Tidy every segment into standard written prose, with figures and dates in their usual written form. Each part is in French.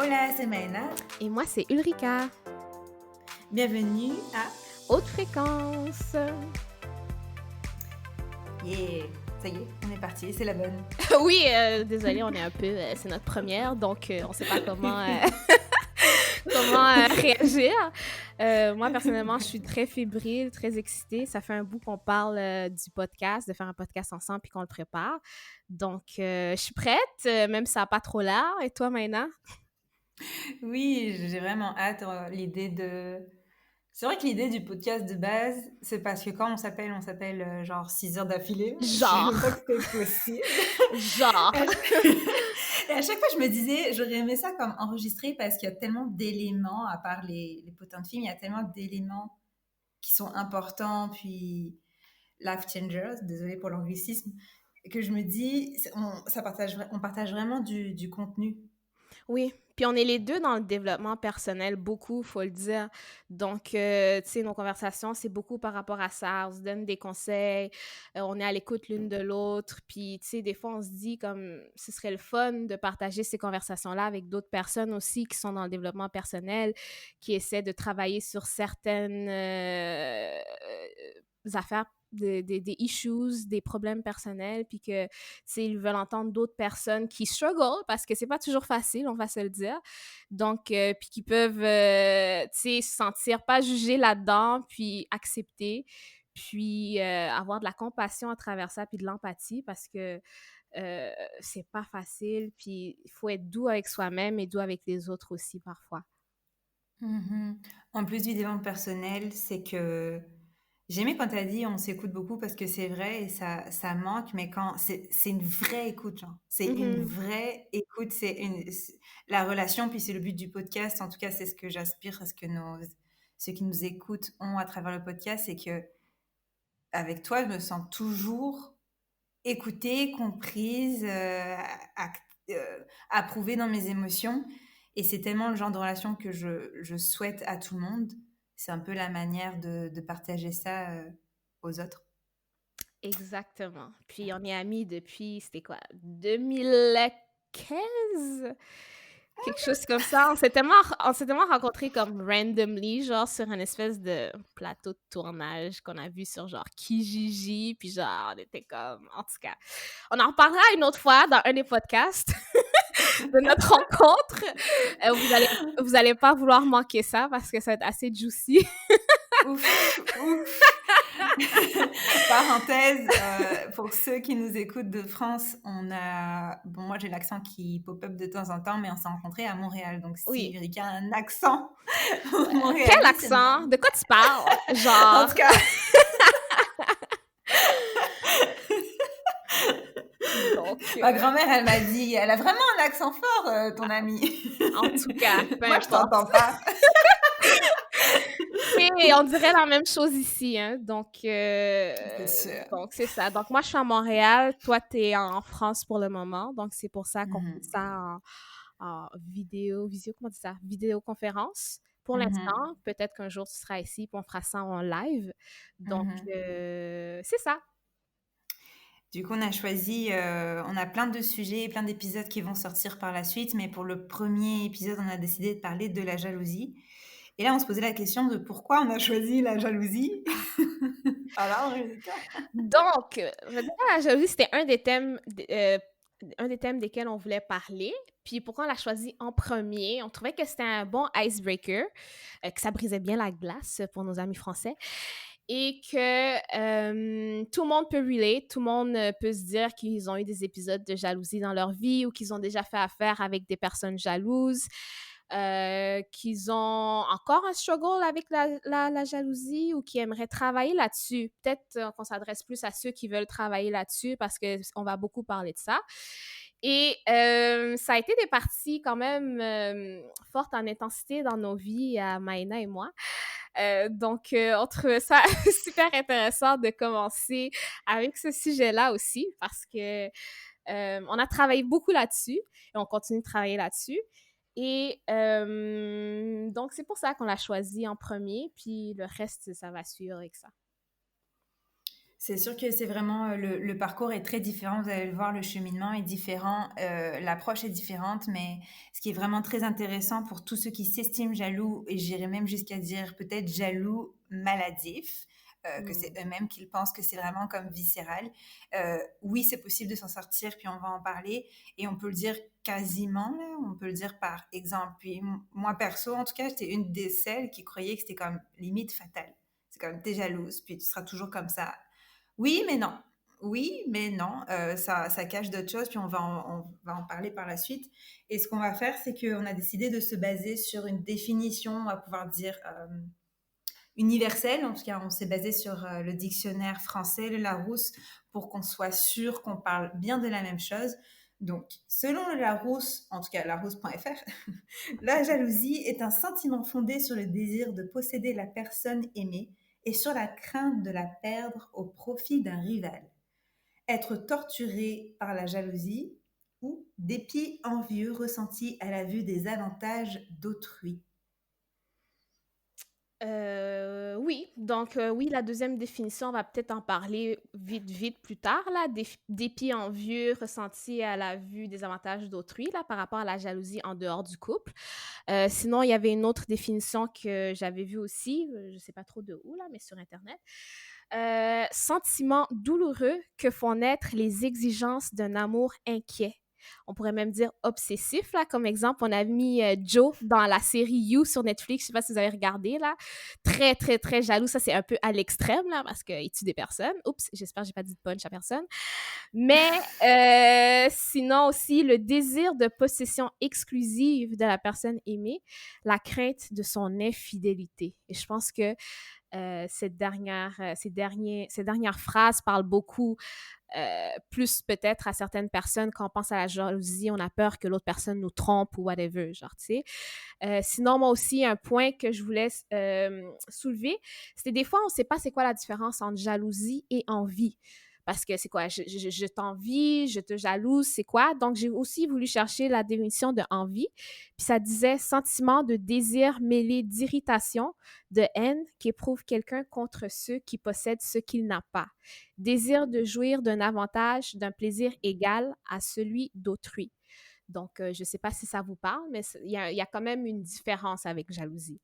Hola, c'est Maëna. Et moi, c'est Ulrika. Bienvenue à Haute fréquence. Yeah! Ça y est, on est parti, c'est la bonne. Oui, désolée, on est un peu... c'est notre première, donc on sait pas comment, réagir. Moi, personnellement, je suis très fébrile, très excitée. Ça fait un bout qu'on parle du podcast, de faire un podcast ensemble puis qu'on le prépare. Donc, je suis prête, même si ça n'a pas trop l'air. Et toi, Maïna? Oui, j'ai vraiment hâte. L'idée de... C'est vrai que l'idée du podcast de base, c'est parce que quand on s'appelle genre 6 heures d'affilée. Je savais même pas Genre. que c'était possible. Genre. Et à chaque fois, je me disais, j'aurais aimé ça comme enregistré parce qu'il y a tellement d'éléments, à part les potins de films, il y a tellement d'éléments qui sont importants, puis life changers, désolée pour l'anglicisme, que je me dis, on partage vraiment du contenu. Oui, puis on est les 2 dans le développement personnel, beaucoup, faut le dire. Donc, tu sais, nos conversations, c'est beaucoup par rapport à ça. On se donne des conseils, on est à l'écoute l'une de l'autre. Puis, tu sais, des fois, on se dit comme ce serait le fun de partager ces conversations-là avec d'autres personnes aussi qui sont dans le développement personnel, qui essaient de travailler sur certaines affaires des issues, des problèmes personnels, puis que, tu sais, ils veulent entendre d'autres personnes qui struggle, parce que c'est pas toujours facile, on va se le dire. Donc, puis qui peuvent, tu sais, se sentir pas jugés là-dedans, puis accepter, puis avoir de la compassion à travers ça, puis de l'empathie, parce que c'est pas facile, puis il faut être doux avec soi-même et doux avec les autres aussi, parfois. Mhm. En plus du développement personnel, c'est que j'aimais quand tu as dit on s'écoute beaucoup parce que c'est vrai et ça manque, mais quand c'est une vraie écoute, genre. C'est une Mhm. vraie écoute, la relation, puis c'est le but du podcast. En tout cas, c'est ce que j'aspire à ce que ceux qui nous écoutent ont à travers le podcast, c'est que avec toi, je me sens toujours écoutée, comprise, ac- approuvée dans mes émotions. Et c'est tellement le genre de relation que je souhaite à tout le monde. C'est un peu la manière de partager ça aux autres. Exactement. Puis on est amis depuis, c'était quoi, 2015? Quelque chose comme ça. On s'est tellement rencontrés comme randomly, genre sur un espèce de plateau de tournage qu'on a vu sur genre Kijiji, puis genre on était comme, en tout cas, on en reparlera une autre fois dans un des podcasts de notre rencontre. Vous allez pas vouloir manquer ça parce que ça va être assez juicy. Ouf, ouf. Parenthèse, pour ceux qui nous écoutent de France, bon, moi j'ai l'accent qui pop-up de temps en temps, mais on s'est rencontrés à Montréal. Donc si Oui. Erika a un accent Quel montréalais, c'est accent? normal. De quoi tu parles? En Genre. tout cas, Donc, ma grand-mère, elle m'a dit, elle a vraiment un accent fort, ton amie. en tout cas, peu Moi, je importe. t'entends pas. Et on dirait la même chose ici, hein. C'est sûr. Donc c'est ça. Donc moi, je suis à Montréal. Toi, tu es en France pour le moment. Donc c'est pour ça qu'on fait Mhm. ça en comment on dit ça? Vidéoconférence. Pour Mhm. l'instant, peut-être qu'un jour tu seras ici puis on fera ça en live. Donc, Mhm. c'est ça. Du coup, on a plein de sujets, plein d'épisodes qui vont sortir par la suite, mais pour le premier épisode, on a décidé de parler de la jalousie. Et là, on se posait la question de pourquoi on a choisi la jalousie. Alors, Erika. Donc, déjà, la jalousie, c'était un des thèmes desquels on voulait parler. Puis pourquoi on l'a choisi en premier? On trouvait que c'était un bon icebreaker, que ça brisait bien la glace pour nos amis français. Et que tout le monde peut relate, tout le monde peut se dire qu'ils ont eu des épisodes de jalousie dans leur vie ou qu'ils ont déjà fait affaire avec des personnes jalouses, qu'ils ont encore un struggle avec la jalousie ou qui aimeraient travailler là-dessus. Peut-être qu'on s'adresse plus à ceux qui veulent travailler là-dessus parce qu'on va beaucoup parler de ça. Et ça a été des parties quand même fortes en intensité dans nos vies, à Maïna et moi. Donc, on trouvait ça super intéressant de commencer avec ce sujet-là aussi parce que on a travaillé beaucoup là-dessus et on continue de travailler là-dessus. Et donc, c'est pour ça qu'on l'a choisi en premier, puis le reste, ça va suivre avec ça. C'est sûr que c'est vraiment le parcours est très différent. Vous allez le voir, le cheminement est différent, l'approche est différente, mais ce qui est vraiment très intéressant pour tous ceux qui s'estiment jaloux, et j'irais même jusqu'à dire peut-être jaloux maladif, que c'est Hmm. eux-mêmes qu'ils pensent que c'est vraiment comme viscéral. Oui, c'est possible de s'en sortir, puis on va en parler, et on peut le dire quasiment, là, on peut le dire par exemple. Puis moi perso, en tout cas, j'étais une des celles qui croyait que c'était comme limite fatal. C'est comme t'es jalouse, puis tu seras toujours comme ça. Oui, mais non. Oui, mais non. Ça cache d'autres choses, puis on va en parler par la suite. Et ce qu'on va faire, c'est qu'on a décidé de se baser sur une définition, on va pouvoir dire universelle. En tout cas, on s'est basé sur le dictionnaire français, le Larousse, pour qu'on soit sûr qu'on parle bien de la même chose. Donc, selon le Larousse, en tout cas larousse.fr, la jalousie est un sentiment fondé sur le désir de posséder la personne aimée et sur la crainte de la perdre au profit d'un rival. Être torturé par la jalousie ou dépit envieux ressenti à la vue des avantages d'autrui. Oui, donc oui, la deuxième définition, on va peut-être en parler vite, vite plus tard, là, dépit envieux ressenti à la vue des avantages d'autrui, là, par rapport à la jalousie en dehors du couple. Sinon, il y avait une autre définition que j'avais vue aussi, je ne sais pas trop de où, là, mais sur Internet. Sentiment douloureux que font naître les exigences d'un amour inquiet. On pourrait même dire obsessif, là. Comme exemple, on a mis Joe dans la série You sur Netflix. Je sais pas si vous avez regardé, là. Très, très, très jaloux. Ça, c'est un peu à l'extrême, là, parce qu'il tue des personnes. Oups, j'espère que j'ai pas dit de punch à personne. Mais sinon aussi, le désir de possession exclusive de la personne aimée, la crainte de son infidélité. Et je pense que ces dernières phrases parlent beaucoup plus peut-être à certaines personnes quand on pense à la jalousie, on a peur que l'autre personne nous trompe ou whatever, genre, tu sais. Sinon, moi aussi, un point que je voulais soulever, c'est des fois, on ne sait pas c'est quoi la différence entre jalousie et envie. Parce que c'est quoi? Je t'envie, je te jalouse, c'est quoi? Donc, j'ai aussi voulu chercher la définition de envie. Puis ça disait sentiment de désir mêlé d'irritation, de haine qu'éprouve quelqu'un contre ceux qui possèdent ce qu'il n'a pas. Désir de jouir d'un avantage, d'un plaisir égal à celui d'autrui. Donc, je ne sais pas si ça vous parle, mais il y a quand même une différence avec jalousie.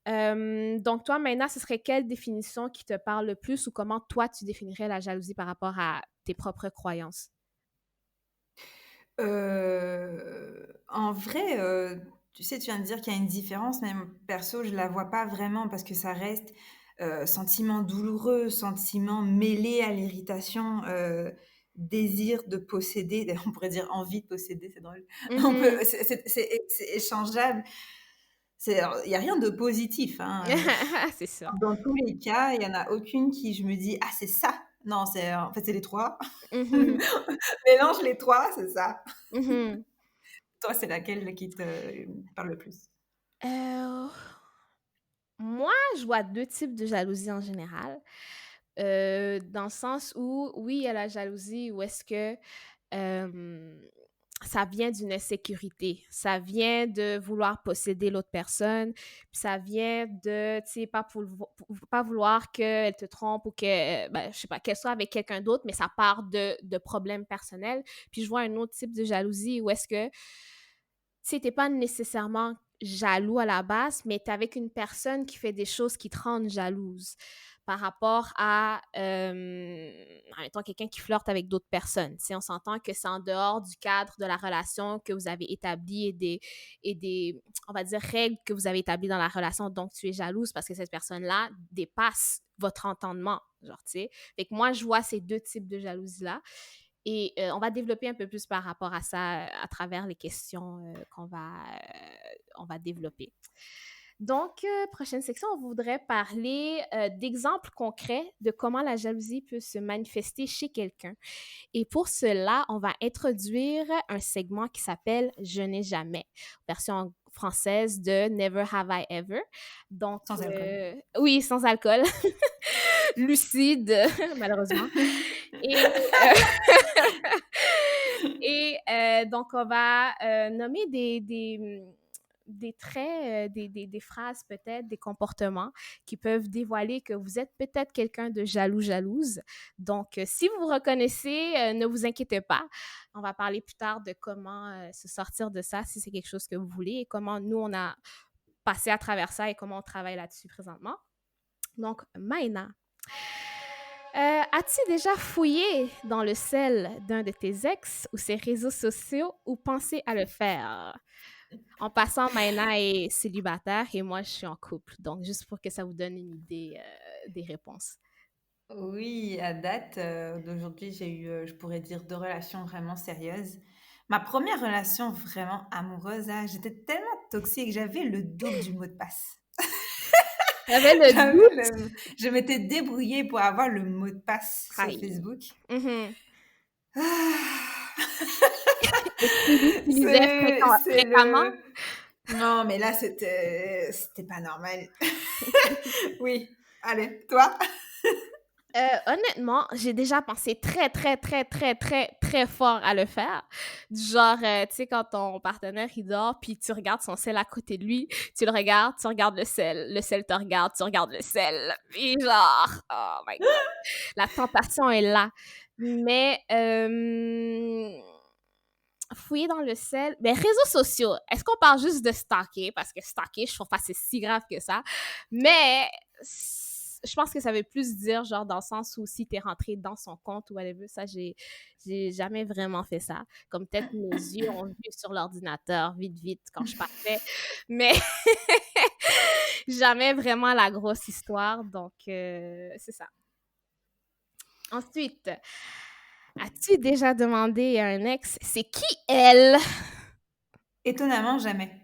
Donc, toi, maintenant, ce serait quelle définition qui te parle le plus ou comment toi, tu définirais la jalousie par rapport à tes propres croyances? En vrai, tu sais, tu viens de dire qu'il y a une différence, mais perso, je la vois pas vraiment parce que ça reste sentiment douloureux, sentiment mêlé à l'irritation, désir de posséder. D'ailleurs, on pourrait dire envie de posséder, c'est drôle. On peut, Mhm. c'est échangeable. Il n'y a rien de positif, hein. C'est ça. Dans tous les cas, il n'y en a aucune qui je me dis ah, c'est ça. Non, en fait, c'est les trois. Mhm. Mélange les trois, c'est ça. Mhm. Toi, c'est laquelle qui te parle le plus? Euh, Moi, je vois deux types de jalousie en général. Dans le sens où, oui, il y a la jalousie où est-ce que euh, ça vient d'une insécurité. Ça vient de vouloir posséder l'autre personne. Puis ça vient de, tu sais, pas vouloir qu'elle te trompe ou que, ben, je sais pas, qu'elle soit avec quelqu'un d'autre, mais ça part de problèmes personnels. Puis je vois un autre type de jalousie où est-ce que, tu sais, t'es pas nécessairement jaloux à la base, mais t'es avec une personne qui fait des choses qui te rendent jalouse par rapport à, mettons, quelqu'un qui flirte avec d'autres personnes. Tu sais, on s'entend que c'est en dehors du cadre de la relation que vous avez établi et des, on va dire, règles que vous avez établies dans la relation. Donc, tu es jalouse parce que cette personne-là dépasse votre entendement, genre, tu sais. Fait que moi, je vois ces deux types de jalousie-là. Et on va développer un peu plus par rapport à ça à travers les questions on va développer. Donc, prochaine section, on voudrait parler d'exemples concrets de comment la jalousie peut se manifester chez quelqu'un. Et pour cela, on va introduire un segment qui s'appelle Je n'ai jamais, version française de Never Have I Ever. Donc, Sans alcool. oui, sans alcool, lucide, malheureusement. Et, euh, donc, on va nommer des traits, des phrases peut-être, des comportements qui peuvent dévoiler que vous êtes peut-être quelqu'un de jalouse. Donc, si vous vous reconnaissez, ne vous inquiétez pas. On va parler plus tard de comment se sortir de ça si c'est quelque chose que vous voulez et comment nous, on a passé à travers ça et comment on travaille là-dessus présentement. Donc, Maïna, as-tu déjà fouillé dans le sel d'un de tes ex ou ses réseaux sociaux ou pensé à le faire? En passant, Maïna est célibataire et moi, je suis en couple. Donc, juste pour que ça vous donne une idée des réponses. Oui, à date d'aujourd'hui, j'ai eu, je pourrais dire, 2 relations vraiment sérieuses. Ma première relation vraiment amoureuse, là, j'étais tellement toxique, j'avais le double du mot de passe. J'avais le doute. Je m'étais débrouillée pour avoir le mot de passe sur Aïe. Facebook. Mhm. Ah. Et tu l'utilisais fréquemment? Non, mais là, c'était pas normal. Oui, allez, toi? Honnêtement, j'ai déjà pensé très, très, très, très, très, très fort à le faire. Du genre, tu sais, quand ton partenaire, il dort, puis tu regardes son sel à côté de lui, tu le regardes, tu regardes le sel te regarde, tu regardes le sel, puis genre, oh my God, la tentation est là. Mais, fouiller dans le sel, ben, réseaux sociaux, est-ce qu'on parle juste de stalker? Parce que stalker, je trouve pas que c'est si grave que ça. Mais je pense que ça veut plus dire, genre, dans le sens où si t'es rentré dans son compte ou whatever, ça, j'ai jamais vraiment fait ça. Comme peut-être mes yeux ont vu sur l'ordinateur, vite, quand je partais. Mais jamais vraiment la grosse histoire. Donc, c'est ça. Ensuite, as-tu déjà demandé à un ex, c'est qui elle? Étonnamment, jamais.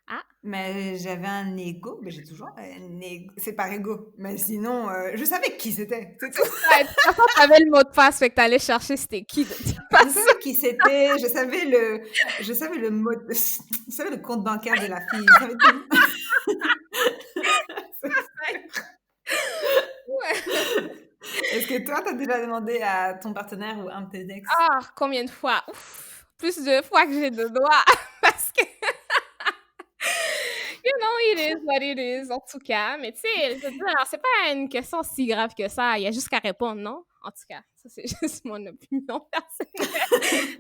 Ah, Mais j'avais un ego, mais j'ai toujours un ego. C'est par ego. Mais sinon, je savais qui c'était. C'est tout. ouais, de toute façon, t'avais le mot de passe, fait que t'allais chercher c'était qui de toute Je façon. savais qui c'était. Je savais le mot, je savais le compte bancaire de la fille. Je savais tout. Ouais. Est-ce que toi, t'as déjà demandé à ton partenaire ou un de tes ex? Ah, combien de fois? Ouf, plus de fois que j'ai de doigts. Parce que, you know, it is what it is, en tout cas. Mais tu sais, je veux dire, alors, c'est pas une question si grave que ça. Il y a juste qu'à répondre, non? En tout cas, ça, c'est juste mon opinion personnelle.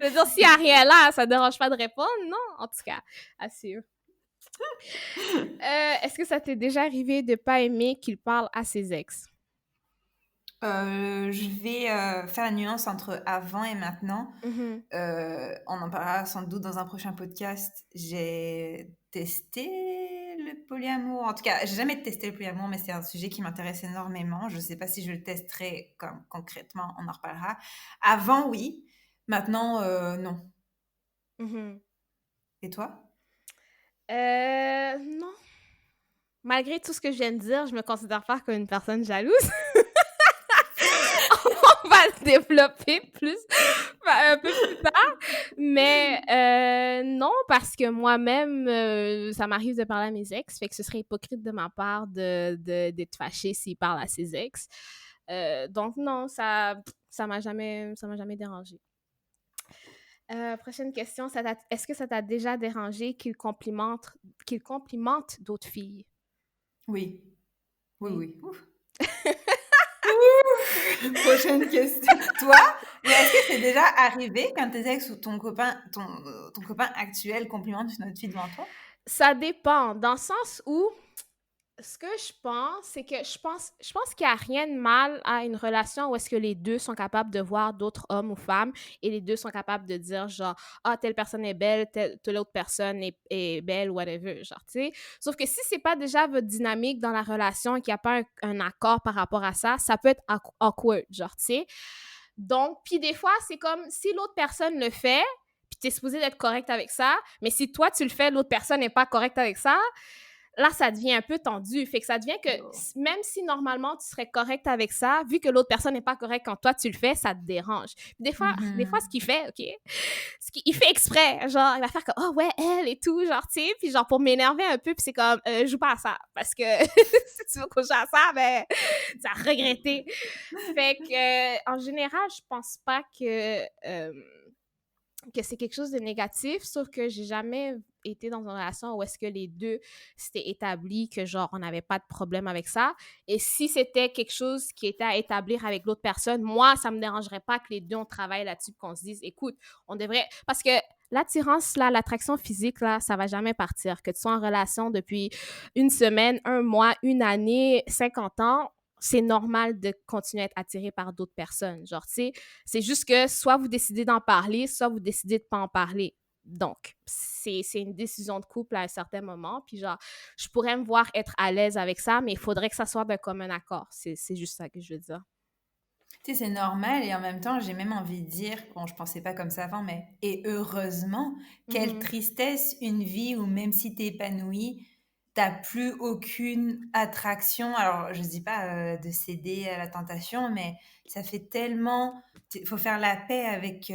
Je veux dire, s'il n'y a rien là, ça ne dérange pas de répondre, non? En tout cas, assure. Est-ce que ça t'est déjà arrivé de pas aimer qu'il parle à ses ex? Je vais faire la nuance entre avant et maintenant. Mhm. On en parlera sans doute dans un prochain podcast. J'ai testé le polyamour. En tout cas, j'ai jamais testé le polyamour, mais c'est un sujet qui m'intéresse énormément. Je ne sais pas si je le testerai comme concrètement, on en reparlera. Avant, oui. Maintenant, non. Mhm. Et toi? Non. Malgré tout ce que je viens de dire, je me considère pas comme une personne jalouse. On va le développer plus, un peu plus tard. Mais non, parce que moi-même, ça m'arrive de parler à mes ex, fait que ce serait hypocrite de ma part d'être fâchée s'il parle à ses ex. Donc non, ça m'a jamais dérangé. Prochaine question, est-ce que ça t'a déjà dérangé qu'il complimente d'autres filles? Oui. Oui, Oui. oui. Ouf. Ouf. Prochaine question. Toi, mais est-ce que c'est déjà arrivé quand tes ex ou ton copain actuel complimente une autre fille devant toi? Ça dépend, dans le sens où ce que je pense, c'est que je pense qu'il n'y a rien de mal à une relation où est-ce que les deux sont capables de voir d'autres hommes ou femmes et les deux sont capables de dire genre ah telle personne est belle, telle autre personne est belle, whatever, genre tu sais. Sauf que si c'est pas déjà votre dynamique dans la relation et qu'il n'y a pas un accord par rapport à ça, ça peut être awkward, genre tu sais. Donc, puis des fois, c'est comme si l'autre personne le fait, puis t'es supposé d'être correct avec ça, mais si toi tu le fais, l'autre personne n'est pas correcte avec ça, là, ça devient un peu tendu. Fait que ça devient que Oh. même si normalement tu serais correct avec ça, vu que l'autre personne n'est pas correcte quand toi tu le fais, ça te dérange. Puis des fois, ce qu'il fait, OK, il fait exprès. Genre, il va faire comme, oh ouais, elle et tout, genre, tu sais, puis genre pour m'énerver un peu, puis c'est comme, joue pas à ça. Parce que si tu veux qu'on joue à ça, ben, tu vas regretter. Fait que, en général, je pense pas que c'est quelque chose de négatif, sauf que j'ai jamais été dans une relation où est-ce que les deux, c'était établi que, genre, on n'avait pas de problème avec ça. Et si c'était quelque chose qui était à établir avec l'autre personne, moi, ça me dérangerait pas que les deux, on travaille là-dessus, qu'on se dise, écoute, on devrait... Parce que l'attirance, là, l'attraction physique, là, ça va jamais partir. Que tu sois en relation depuis une semaine, un mois, une année, 50 ans, c'est normal de continuer à être attiré par d'autres personnes. Genre, tu sais, c'est juste que soit vous décidez d'en parler, soit vous décidez de pas en parler. Donc, c'est une décision de couple à un certain moment. Puis genre, je pourrais me voir être à l'aise avec ça, mais il faudrait que ça soit d'un commun accord. C'est juste ça que je veux dire. Tu sais, c'est normal et en même temps, j'ai même envie de dire, bon, je pensais pas comme ça avant, mais et heureusement, quelle Mhm. tristesse une vie où même si t'es épanoui, t'as plus aucune attraction. Alors, je dis pas de céder à la tentation, mais ça fait tellement, faut faire la paix avec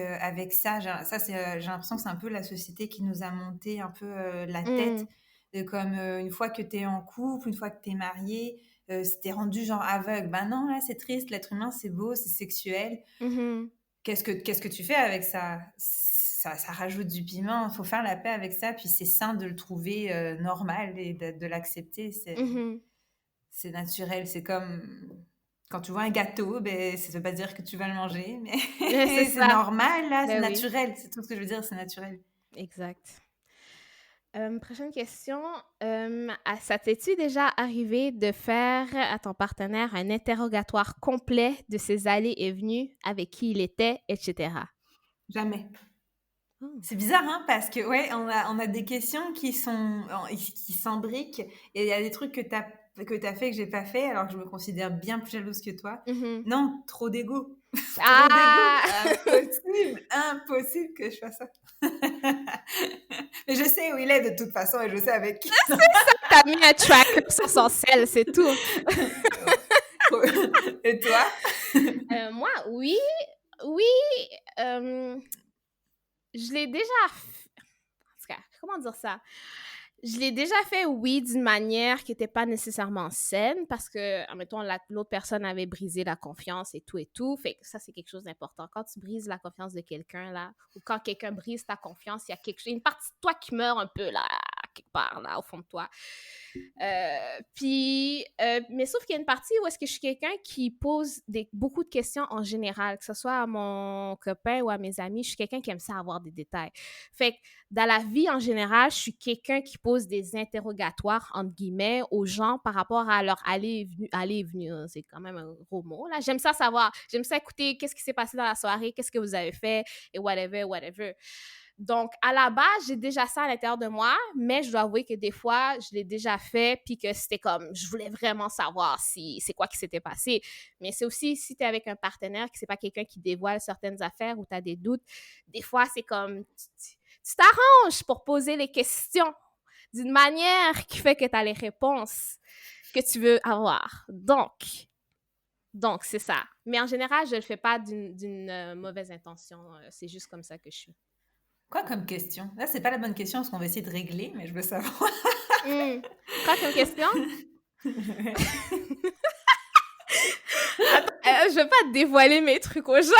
ça. Ça, j'ai l'impression que c'est un peu la société qui nous a monté un peu la tête, Mhm. de comme une fois que t'es en couple, une fois que t'es marié c'était rendu genre aveugle. Ben non, là, c'est triste, l'être humain, c'est beau, c'est sexuel. Mhm. Qu'est-ce que tu fais avec ça? Ça rajoute du piment. Il faut faire la paix avec ça. Puis c'est sain de le trouver normal et de l'accepter. Mhm. C'est naturel. C'est comme quand tu vois un gâteau, ben, ça ne veut pas dire que tu vas le manger, mais C'est c'est ça. normal, là, c'est Ben oui, naturel. C'est tout ce que je veux dire, c'est naturel. exact. Prochaine question. Ça t'est-tu déjà arrivé de faire à ton partenaire un interrogatoire complet de ses allées et venues, avec qui il était, etc.? Jamais. Oh. C'est bizarre, hein, parce que ouais, on a des questions qui s'embriquent et il y a des trucs que t'as fait que j'ai pas fait alors que je me considère bien plus jalouse que toi. Mhm. Non, trop d'ego. Trop d'ego. Ah! Impossible, impossible que je fasse ça. Mais je sais où il est de toute façon et je sais avec qui. T'as mis un tracker sur son sel, c'est tout. Et toi? Moi, oui, oui. euh, je l'ai déjà fait. En tout cas, comment dire ça? Je l'ai déjà fait, oui, d'une manière qui n'était pas nécessairement saine parce que, admettons, l'autre personne avait brisé la confiance et tout et tout. Fait que ça, c'est quelque chose d'important. Quand tu brises la confiance de quelqu'un, là, ou quand quelqu'un brise ta confiance, il y a une partie de toi qui meurt un peu, là, quelque part, là, au fond de toi. Mais sauf qu'il y a une partie où est-ce que je suis quelqu'un qui pose beaucoup de questions en général, que ce soit à mon copain ou à mes amis, je suis quelqu'un qui aime ça avoir des détails. Fait que dans la vie en général, je suis quelqu'un qui pose des interrogatoires, entre guillemets, aux gens par rapport à leur aller et venue, hein, c'est quand même un gros mot, là. J'aime ça savoir, j'aime ça écouter qu'est-ce qui s'est passé dans la soirée, qu'est-ce que vous avez fait, et whatever, whatever. Donc, à la base, j'ai déjà ça à l'intérieur de moi, mais je dois avouer que des fois, je l'ai déjà fait, puis que c'était comme, je voulais vraiment savoir si c'est quoi qui s'était passé. Mais c'est aussi, si tu es avec un partenaire, que c'est pas quelqu'un qui dévoile certaines affaires ou tu as des doutes, des fois, c'est comme, tu t'arranges pour poser les questions d'une manière qui fait que tu as les réponses que tu veux avoir. Donc c'est ça. Mais en général, je le fais pas d'une mauvaise intention. C'est juste comme ça que je suis. Quoi comme question? Là, c'est pas la bonne question parce qu'on va essayer de régler, mais je veux savoir. Quoi comme question? Attends, je vais pas dévoiler mes trucs aux gens.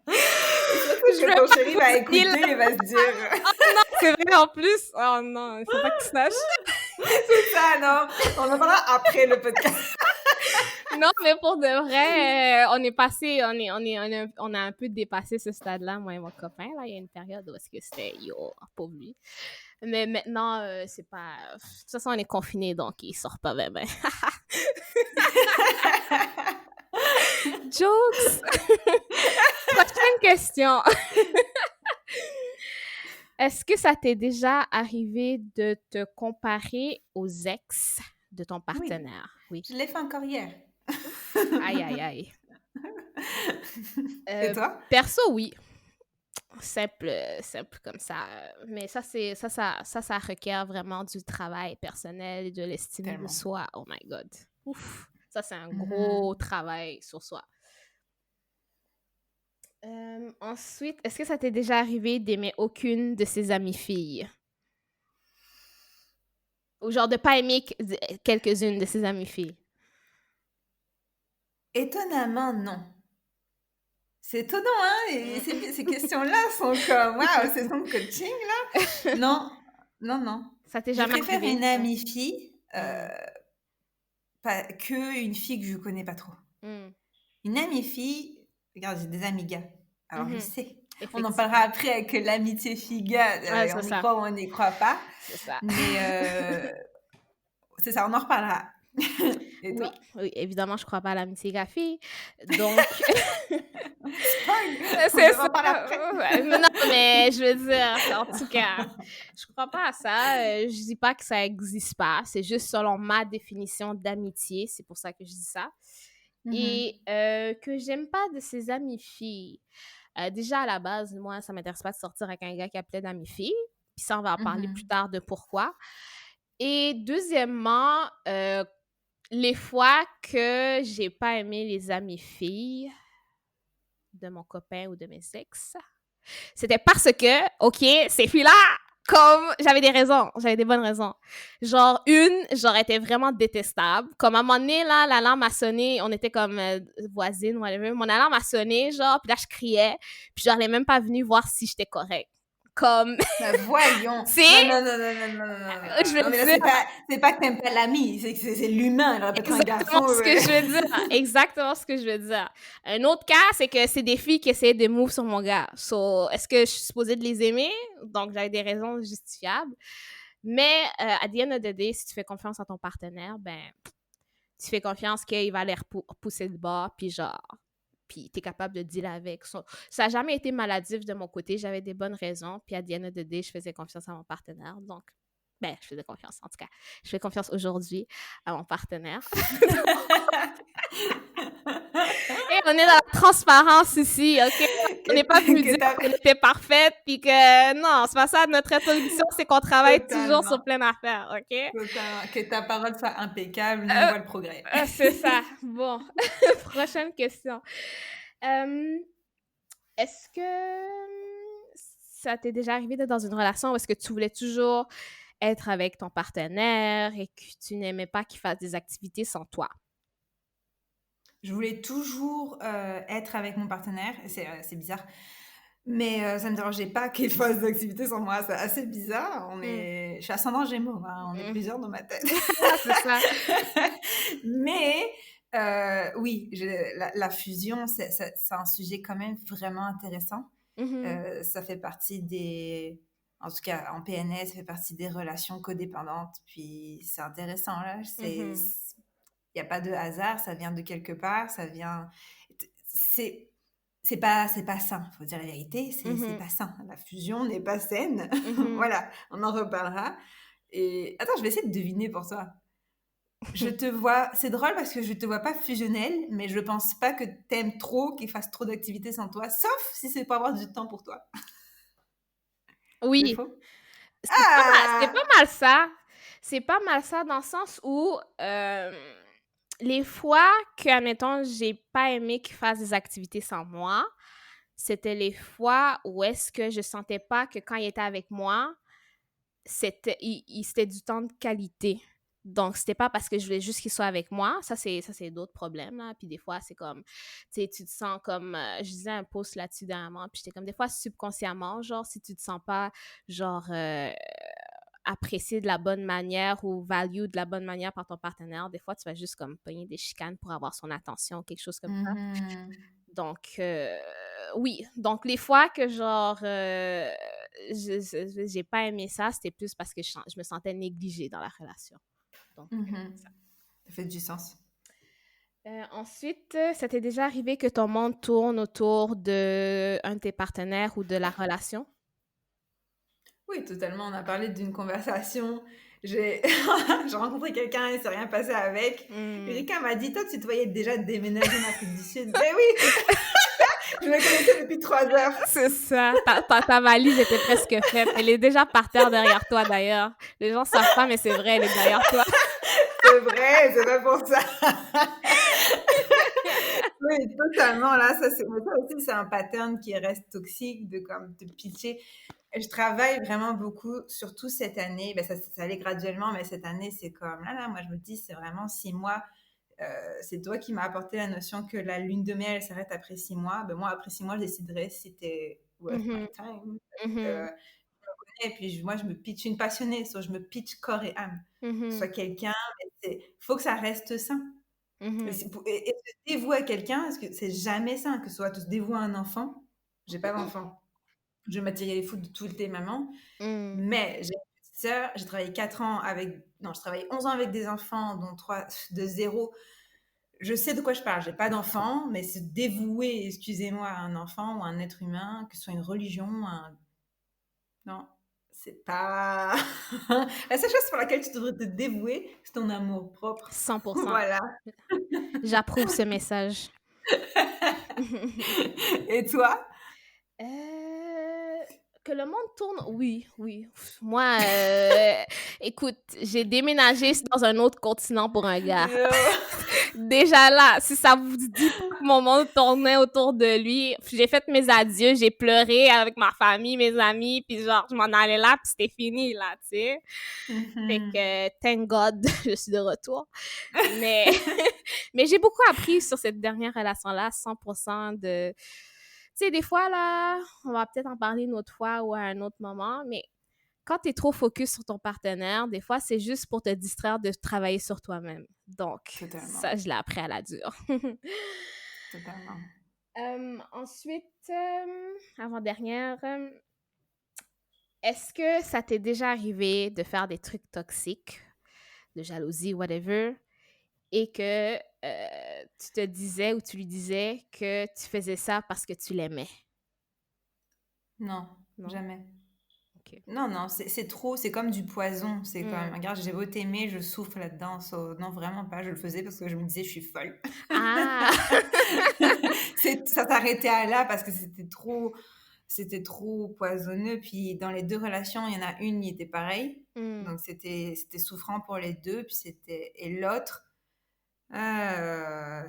Surtout Je que veux ton pas chéri va bousiller écouter et va se dire. Oh non, c'est vrai en plus. Oh non, il faut pas qu'il sache. C'est ça, non? On en parlera après le podcast. Non, mais pour de vrai, on est passé, on a un peu dépassé ce stade-là, moi et mon copain. Là, il y a une période où est-ce que c'était yo, pauvre lui. Mais maintenant, c'est pas. De toute façon, on est confiné, donc il sort pas même. Jokes. Prochaine question. Est-ce que ça t'est déjà arrivé de te comparer aux ex de ton Oui, partenaire? Oui. je l'ai fait encore hier. Aïe, aïe, aïe. Et toi? Perso, oui. Simple, simple comme ça. Mais ça requiert vraiment du travail personnel et de l'estime de Tellement. soi. Oh my God. Ouf. Ça, c'est un gros Mhm. travail sur soi. Ensuite, est-ce que ça t'est déjà arrivé d'aimer aucune de ses amies filles? Ou genre de pas aimer quelques-unes de ses amies filles? Étonnamment, non. C'est étonnant, hein? Et ces questions-là sont comme, waouh, c'est son coaching, là. Non, non, non. Ça t'est Je jamais préfère arrivé? une amie fille, Mm. pas qu'une fille que je connais pas trop. Mm. Une amie fille, regarde, j'ai des amis gars. Alors, je Mhm. sais. On en parlera Effectivement. après avec l'amitié fille-gars. Ouais, c'est On y ça. croit ou on n'y croit pas. C'est ça. Mais c'est ça, on en reparlera. Et Oui, toi? oui, évidemment, je crois pas à l'amitié gars-fille. Donc, Spoil! On c'est devra ça. en parler après. Ouais, mais non, mais je veux dire, en tout cas, je crois pas à ça. Je dis pas que ça existe pas. C'est juste selon ma définition d'amitié. C'est pour ça que je dis ça. Et Mhm. que j'aime pas de ces amies filles. Déjà, à la base, moi, ça m'intéresse pas de sortir avec un gars qui appelait d'amis filles. Puis ça, on va en parler plus Mhm. tard de pourquoi. Et deuxièmement, les fois que j'ai pas aimé les amies filles de mon copain ou de mes ex, c'était parce que, OK, ces filles-là, comme j'avais des raisons, j'avais des bonnes raisons. Genre, j'aurais été vraiment détestable. Comme à un moment donné, là, l'alarme a sonné, on était comme voisines, whatever. Mon alarme a sonné, genre, puis là, je criais, puis genre, elle est même pas venue voir si j'étais correcte. Comme, Bah voyons. c'est, Non, non, non, non, non, non, non, non, je non. Non, veux mais là, dire, c'est pas que t'aimes pas l'ami, c'est que c'est l'humain. Il aurait pu être un exactement garçon. ce que je veux dire. Exactement ce que je veux dire. Un autre cas, c'est que c'est des filles qui essaient de move sur mon gars. So, est-ce que je suis supposée de les aimer? Donc, j'avais des raisons justifiables. Mais, à the end of the day, si tu fais confiance à ton partenaire, ben, tu fais confiance qu'il va les repousser de bas, puis genre, puis t'es capable de dealer avec. So, ça n'a jamais été maladif de mon côté. J'avais des bonnes raisons. Puis, à the end of the day, je faisais confiance à mon partenaire. Donc, ben, je faisais confiance, en tout cas. Je fais confiance aujourd'hui à mon partenaire. Et on est dans la transparence ici, OK? On n'est pas venu Que dire t'as qu'on était parfaite, puis que non, c'est pas ça. Notre introduction, c'est qu'on travaille toujours sur totalement, plein d'affaires, OK? totalement. Que ta parole soit impeccable, nous on voit le progrès. C'est ça. Bon, prochaine question. Euh, Est-ce que ça t'est déjà arrivé d'être dans une relation où est-ce que tu voulais toujours être avec ton partenaire et que tu n'aimais pas qu'il fasse des activités sans toi? Je voulais toujours être avec mon partenaire. C'est bizarre. Mais ça ne me dérangeait pas qu'il fasse des activités sans moi. C'est assez bizarre. Mm. Je suis ascendant Gémeaux. Hein, on est Mm. plusieurs dans ma tête. C'est ça. Mais oui, la fusion, c'est un sujet quand même vraiment intéressant. Mhm. Ça fait partie des... En tout cas, en PNS, ça fait partie des relations codépendantes. Puis c'est intéressant, là. Il Mhm. n'y a pas de hasard, ça vient de quelque part, ça vient... C'est c'est pas sain, faut dire la vérité, c'est Mhm. pas sain. La fusion n'est pas saine. Mhm. Voilà, on en reparlera. Et attends, je vais essayer de deviner pour toi. Je te vois, c'est drôle parce que je te vois pas fusionnelle, mais je pense pas que t'aimes trop qu'il fasse trop d'activités sans toi, sauf si c'est pour avoir du temps pour toi. C'est Oui, faux? c'est Ah! pas mal ça. C'est pas mal ça dans le sens où les fois que, admettons, j'ai pas aimé qu'il fasse des activités sans moi, c'était les fois où est-ce que je sentais pas que quand il était avec moi, c'était du temps de qualité. Donc, c'était pas parce que je voulais juste qu'il soit avec moi. Ça, c'est d'autres problèmes, là. Puis des fois, c'est comme, tu sais, tu te sens comme, je disais un post là-dessus dernièrement, puis j'étais comme, des fois, subconsciemment, genre, si tu te sens pas, genre, apprécié de la bonne manière ou value de la bonne manière par ton partenaire, des fois, tu vas juste comme pogner des chicanes pour avoir son attention, quelque chose comme ça. Mhm. Donc, oui. Donc, les fois que, genre, j'ai pas aimé ça, c'était plus parce que je me sentais négligée dans la relation. Donc, Mhm. ça. Ça fait du sens. Ensuite, ça t'est déjà arrivé que ton monde tourne autour de un de tes partenaires ou de la relation? Oui, totalement. On a parlé d'une conversation. J'ai j'ai rencontré quelqu'un et il s'est rien passé avec. Hmm. Erika m'a dit, toi, tu te voyais déjà déménager en Afrique du Sud. Ben oui, je me connaissais depuis 3 heures. C'est ça. Ta valise était presque faite. Elle est déjà par terre derrière toi, d'ailleurs. Les gens savent pas, mais c'est vrai, elle est derrière toi. C'est vrai, c'est pas pour ça. Oui, totalement. Là, mais ça aussi, c'est un pattern qui reste toxique de comme te pitcher. Je travaille vraiment beaucoup, surtout cette année. Ben, ça allait graduellement, mais cette année, c'est comme là, moi, je me dis, c'est vraiment 6 mois c'est toi qui m'as apporté la notion que la lune de miel, elle s'arrête après 6 mois. Ben, moi, après 6 mois, je déciderai si c'était worth my time. Et puis, moi, je me pitch une passionnée, soit je me pitch corps et âme. Soit quelqu'un, il faut que ça reste sain. Et se dévouer à quelqu'un, parce que c'est jamais sain, que ce soit te dévouer à un enfant. J'ai pas d'enfant. Je matérialise fou de toutes les mamans. Mais j'ai une petite sœur, j'ai travaillé 4 ans avec... Non, je travaille 11 ans avec des enfants, dont 3 de 0. Je sais de quoi je parle. J'ai pas d'enfant, mais se dévouer, excusez-moi, à un enfant ou à un être humain, que ce soit une religion, non, c'est pas... La seule chose pour laquelle tu devrais te dévouer, c'est ton amour propre. 100%. Voilà. J'approuve ce message. Et toi? Que le monde tourne, oui. Moi, écoute, j'ai déménagé dans un autre continent pour un gars. Déjà là, si ça vous dit que mon monde tournait autour de lui, j'ai fait mes adieux, j'ai pleuré avec ma famille, mes amis, puis genre, je m'en allais là, puis c'était fini, là, tu sais. Fait que, thank God, je suis de retour. Mais j'ai beaucoup appris sur cette dernière relation-là, 100% de... Tu sais, des fois, là, on va peut-être en parler une autre fois ou à un autre moment, mais quand tu es trop focus sur ton partenaire, des fois, c'est juste pour te distraire de travailler sur toi-même. Donc, ça, je l'ai appris à la dure. Totalement. Ensuite, avant-dernière, est-ce que ça t'est déjà arrivé de faire des trucs toxiques, de jalousie, whatever, et que tu te disais ou tu lui disais que tu faisais ça parce que tu l'aimais? Non, jamais. Okay. Non, c'est trop, c'est comme du poison. C'est comme, regarde, j'ai beau t'aimer, je souffre là-dedans. Non, vraiment pas, je le faisais parce que je me disais, je suis folle. Ah! Ça s'arrêtait à là parce que c'était trop poisonneux. Puis dans les deux relations, il y en a une qui était pareille. Donc c'était souffrant pour les deux. Puis et l'autre,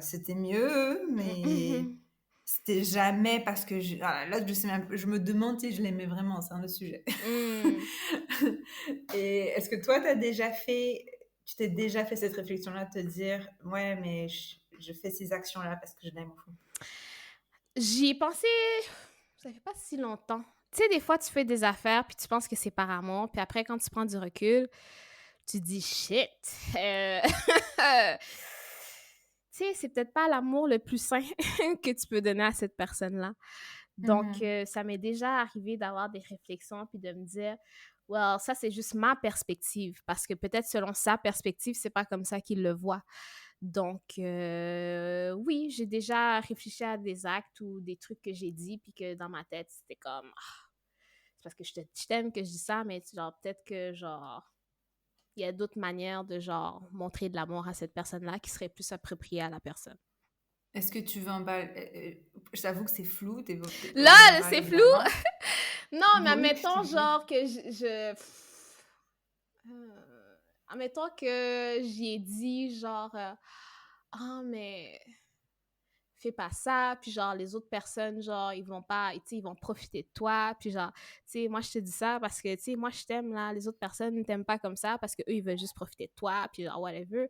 c'était mieux, mais c'était jamais parce que là, je sais même, je me demande si je l'aimais vraiment. C'est un autre sujet. Et est-ce que toi, tu t'es déjà fait cette réflexion-là, de te dire, ouais, mais je fais ces actions-là parce que je l'aime au fond? J'y ai pensé, ça fait pas si longtemps. Tu sais, des fois, tu fais des affaires, puis tu penses que c'est par amour, puis après, quand tu prends du recul, tu dis « shit! » Tu sais, c'est peut-être pas l'amour le plus sain que tu peux donner à cette personne-là. Donc, ça m'est déjà arrivé d'avoir des réflexions, puis de me dire « well, ça, c'est juste ma perspective. » Parce que peut-être, selon sa perspective, c'est pas comme ça qu'il le voit. Donc, oui, j'ai déjà réfléchi à des actes ou des trucs que j'ai dit, puis que dans ma tête, c'était comme, c'est parce que je t'aime que je dis ça, mais genre, peut-être que, genre, il y a d'autres manières de, genre, montrer de l'amour à cette personne-là qui seraient plus appropriées à la personne. Est-ce que tu veux en parler? Je t'avoue que c'est flou. Là, c'est flou! Non, mais admettons, genre, que admettons que j'y ai dit, genre, mais fais pas ça, puis genre, les autres personnes, genre, ils vont pas, tu sais, ils vont profiter de toi, puis genre, tu sais, moi, je te dis ça parce que, tu sais, moi, je t'aime, là, les autres personnes ne t'aiment pas comme ça parce qu'eux, ils veulent juste profiter de toi, puis genre, whatever.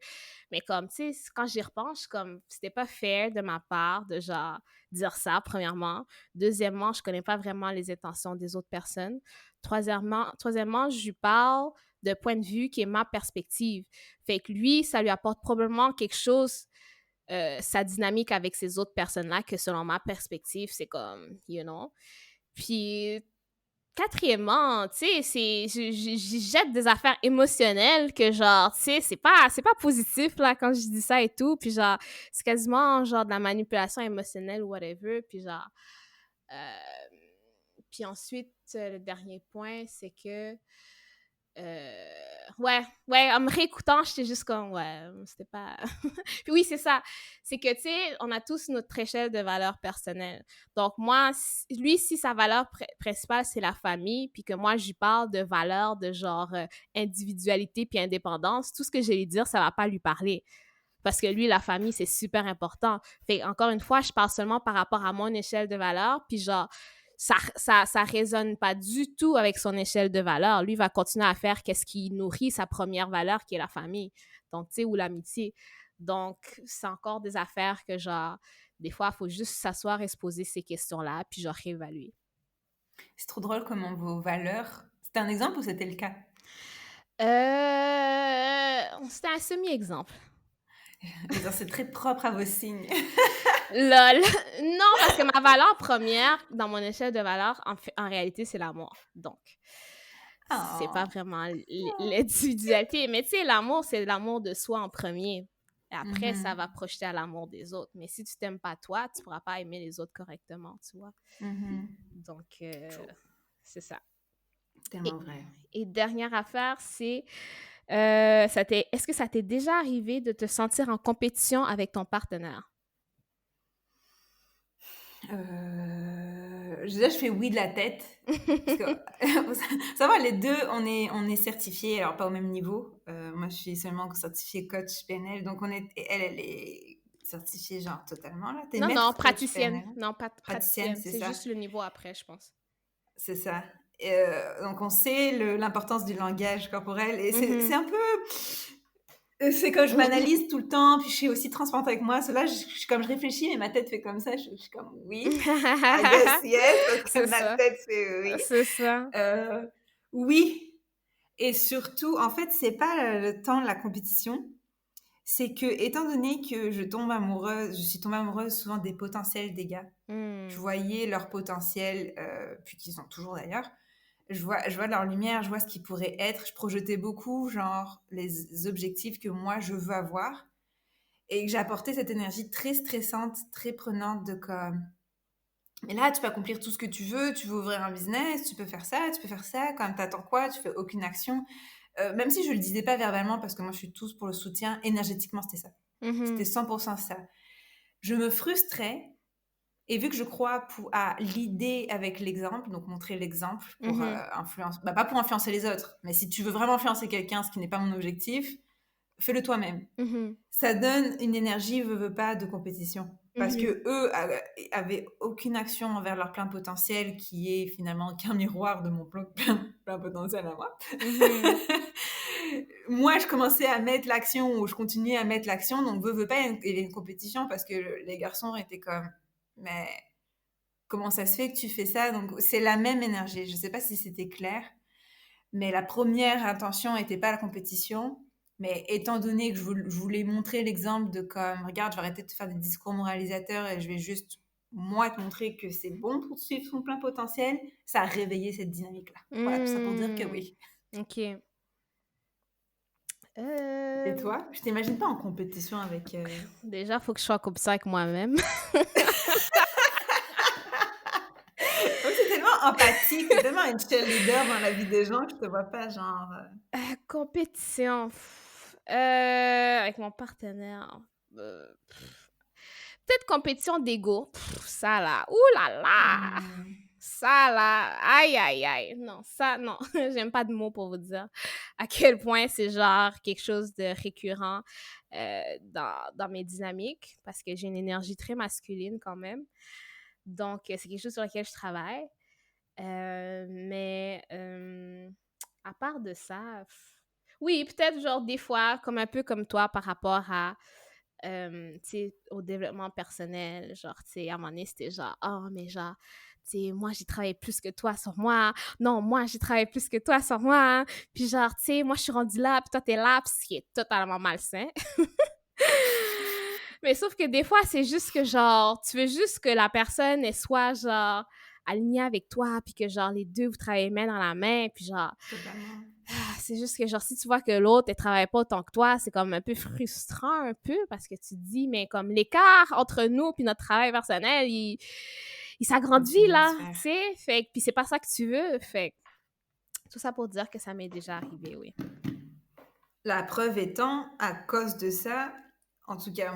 Mais comme, tu sais, quand j'y repense, comme, c'était pas fair de ma part de, genre, dire ça, premièrement. Deuxièmement, je connais pas vraiment les intentions des autres personnes. Troisièmement, je lui parle de point de vue qui est ma perspective. Fait que lui, ça lui apporte probablement quelque chose, sa dynamique avec ces autres personnes-là, que selon ma perspective, c'est comme, you know. Puis, quatrièmement, tu sais, j'y jette des affaires émotionnelles que, genre, tu sais, c'est pas positif, là, quand je dis ça et tout. Puis, genre, c'est quasiment, genre, de la manipulation émotionnelle ou whatever. Puis, genre... Puis ensuite, le dernier point, c'est que... ouais, en me réécoutant, j'étais juste comme, ouais, c'était pas... Puis oui, c'est ça. C'est que, tu sais, on a tous notre échelle de valeurs personnelles. Donc, moi, lui, si sa valeur principale, c'est la famille, puis que moi, je lui parle de valeurs de genre individualité puis indépendance, tout ce que je vais lui dire, ça va pas lui parler. Parce que lui, la famille, c'est super important. Fait encore une fois, je parle seulement par rapport à mon échelle de valeurs, puis genre, ça résonne pas du tout avec son échelle de valeur. Lui va continuer à faire qu'est-ce qui nourrit sa première valeur, qui est la famille, donc, tu sais, ou l'amitié. Donc, c'est encore des affaires que, genre, des fois, il faut juste s'asseoir et se poser ces questions-là, puis genre réévaluer. C'est trop drôle comment vos valeurs... C'était un exemple ou c'était le cas? C'était un semi-exemple. Je veux dire, c'est très propre à vos signes. Lol. Non, parce que ma valeur première, dans mon échelle de valeur, en réalité, c'est l'amour. Donc, c'est pas Oh. vraiment l'individualité. Mais tu sais, l'amour, c'est l'amour de soi en premier. Et après, ça va projeter à l'amour des autres. Mais si tu t'aimes pas toi, tu pourras pas aimer les autres correctement, tu vois. Donc, c'est ça. Tellement vrai. Et dernière affaire, c'est... est-ce que ça t'est déjà arrivé de te sentir en compétition avec ton partenaire? Déjà, je fais oui de la tête. Parce que, ça va, les deux, on est certifiés, alors pas au même niveau. Moi, je suis seulement certifiée coach PNL, donc elle est certifiée genre totalement, là. T'es Non, maître coach praticienne. PNL. Non, pas Praticienne, praticienne. c'est C'est ça. juste le niveau après, je pense. C'est ça. Donc, on sait l'importance du langage corporel. Et c'est un peu... C'est quand je m'analyse tout le temps, puis je suis aussi transparente avec moi. Cela, comme je réfléchis, mais ma tête fait comme ça. Je suis comme oui, I guess yes, parce que C'est ma ça. tête fait oui. C'est ça. Oui. Et surtout, en fait, c'est pas le temps de la compétition. C'est que, étant donné que je suis tombée amoureuse souvent des potentiels des gars. Je voyais leur potentiel, puis qu'ils ont toujours d'ailleurs. Je vois leur lumière, je vois ce qu'ils pourraient être. Je projetais beaucoup, genre, les objectifs que moi, je veux avoir. Et que j'apportais cette énergie très stressante, très prenante de comme... Mais là, tu peux accomplir tout ce que tu veux ouvrir un business, tu peux faire ça, quand t'attends quoi, tu fais aucune action. Même si je le disais pas verbalement, parce que moi, je suis tous pour le soutien, énergétiquement, c'était ça. C'était 100% ça. Je me frustrais. Et vu que je crois à l'idée avec l'exemple, donc montrer l'exemple pour influencer, pas pour influencer les autres, mais si tu veux vraiment influencer quelqu'un, ce qui n'est pas mon objectif, fais-le toi-même. Ça donne une énergie, veux pas, de compétition. Parce que eux avaient aucune action envers leur plein potentiel, qui est finalement qu'un miroir de mon plein potentiel à moi. Moi, je commençais à mettre l'action, ou je continuais à mettre l'action, donc veux pas, il y avait une compétition, parce que les garçons étaient comme... Mais comment ça se fait que tu fais ça? Donc, c'est la même énergie. Je ne sais pas si c'était clair, mais la première intention n'était pas la compétition. Mais étant donné que je voulais montrer l'exemple de comme, regarde, je vais arrêter de te faire des discours moralisateurs et je vais juste, moi, te montrer que c'est bon pour suivre son plein potentiel, ça a réveillé cette dynamique-là. Voilà, tout ça pour dire que oui. OK. Et toi? Je t'imagine pas en compétition avec... Déjà, il faut que je sois comme ça avec moi-même. C'est tellement empathique, c'est tellement une cheerleader dans la vie des gens que je te vois pas genre... Compétition. Avec mon partenaire. Peut-être compétition d'ego. Ça là. Ouh là là! Ça là. Aïe, aïe, aïe. Non, ça, non. J'aime pas de mots pour vous dire à quel point c'est genre quelque chose de récurrent dans mes dynamiques, parce que j'ai une énergie très masculine quand même. Donc, c'est quelque chose sur lequel je travaille. Mais à part de ça, oui, peut-être genre des fois, comme un peu comme toi par rapport à, tu sais, au développement personnel, genre, tu sais, à un moment donné, c'était genre, oh, mais genre, tu sais, moi, j'ai travaillé plus que toi sur moi. Non, moi, j'ai travaillé plus que toi sur moi. Puis genre, tu sais, moi, je suis rendue là, puis toi, t'es là, puis ce qui est totalement malsain. Mais sauf que des fois, c'est juste que genre, tu veux juste que la personne elle soit genre alignée avec toi, puis que genre les deux vous travaillez main dans la main, puis genre c'est juste que genre si tu vois que l'autre elle travaille pas autant que toi, c'est comme un peu frustrant un peu, parce que tu te dis mais comme l'écart entre nous puis notre travail personnel, il s'agrandit là, tu sais, fait puis c'est pas ça que tu veux, fait tout ça pour dire que ça m'est déjà arrivé, oui. La preuve étant, à cause de ça, en tout cas,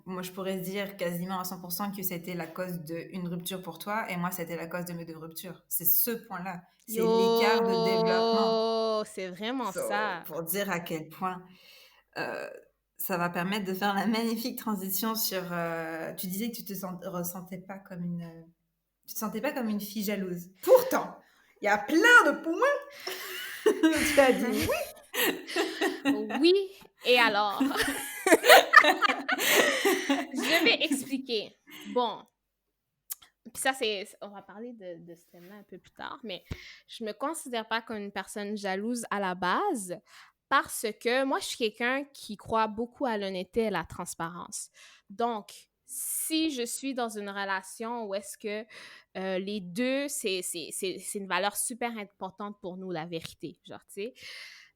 moi, je pourrais dire quasiment à 100% que c'était la cause d'une rupture pour toi, et moi, c'était la cause de mes deux ruptures. C'est ce point-là. C'est l'écart de développement. C'est vraiment ça. Pour dire à quel point ça va permettre de faire la magnifique transition sur... tu disais que tu te ressentais pas comme une... tu te sentais pas comme une fille jalouse. Pourtant, il y a plein de points. Tu as dit oui. Oui, et alors? Je vais expliquer. Bon, puis ça, on va parler de ce thème-là un peu plus tard, mais je me considère pas comme une personne jalouse à la base parce que moi, je suis quelqu'un qui croit beaucoup à l'honnêteté et à la transparence. Donc, si je suis dans une relation où est-ce que les deux, c'est une valeur super importante pour nous, la vérité, genre, tu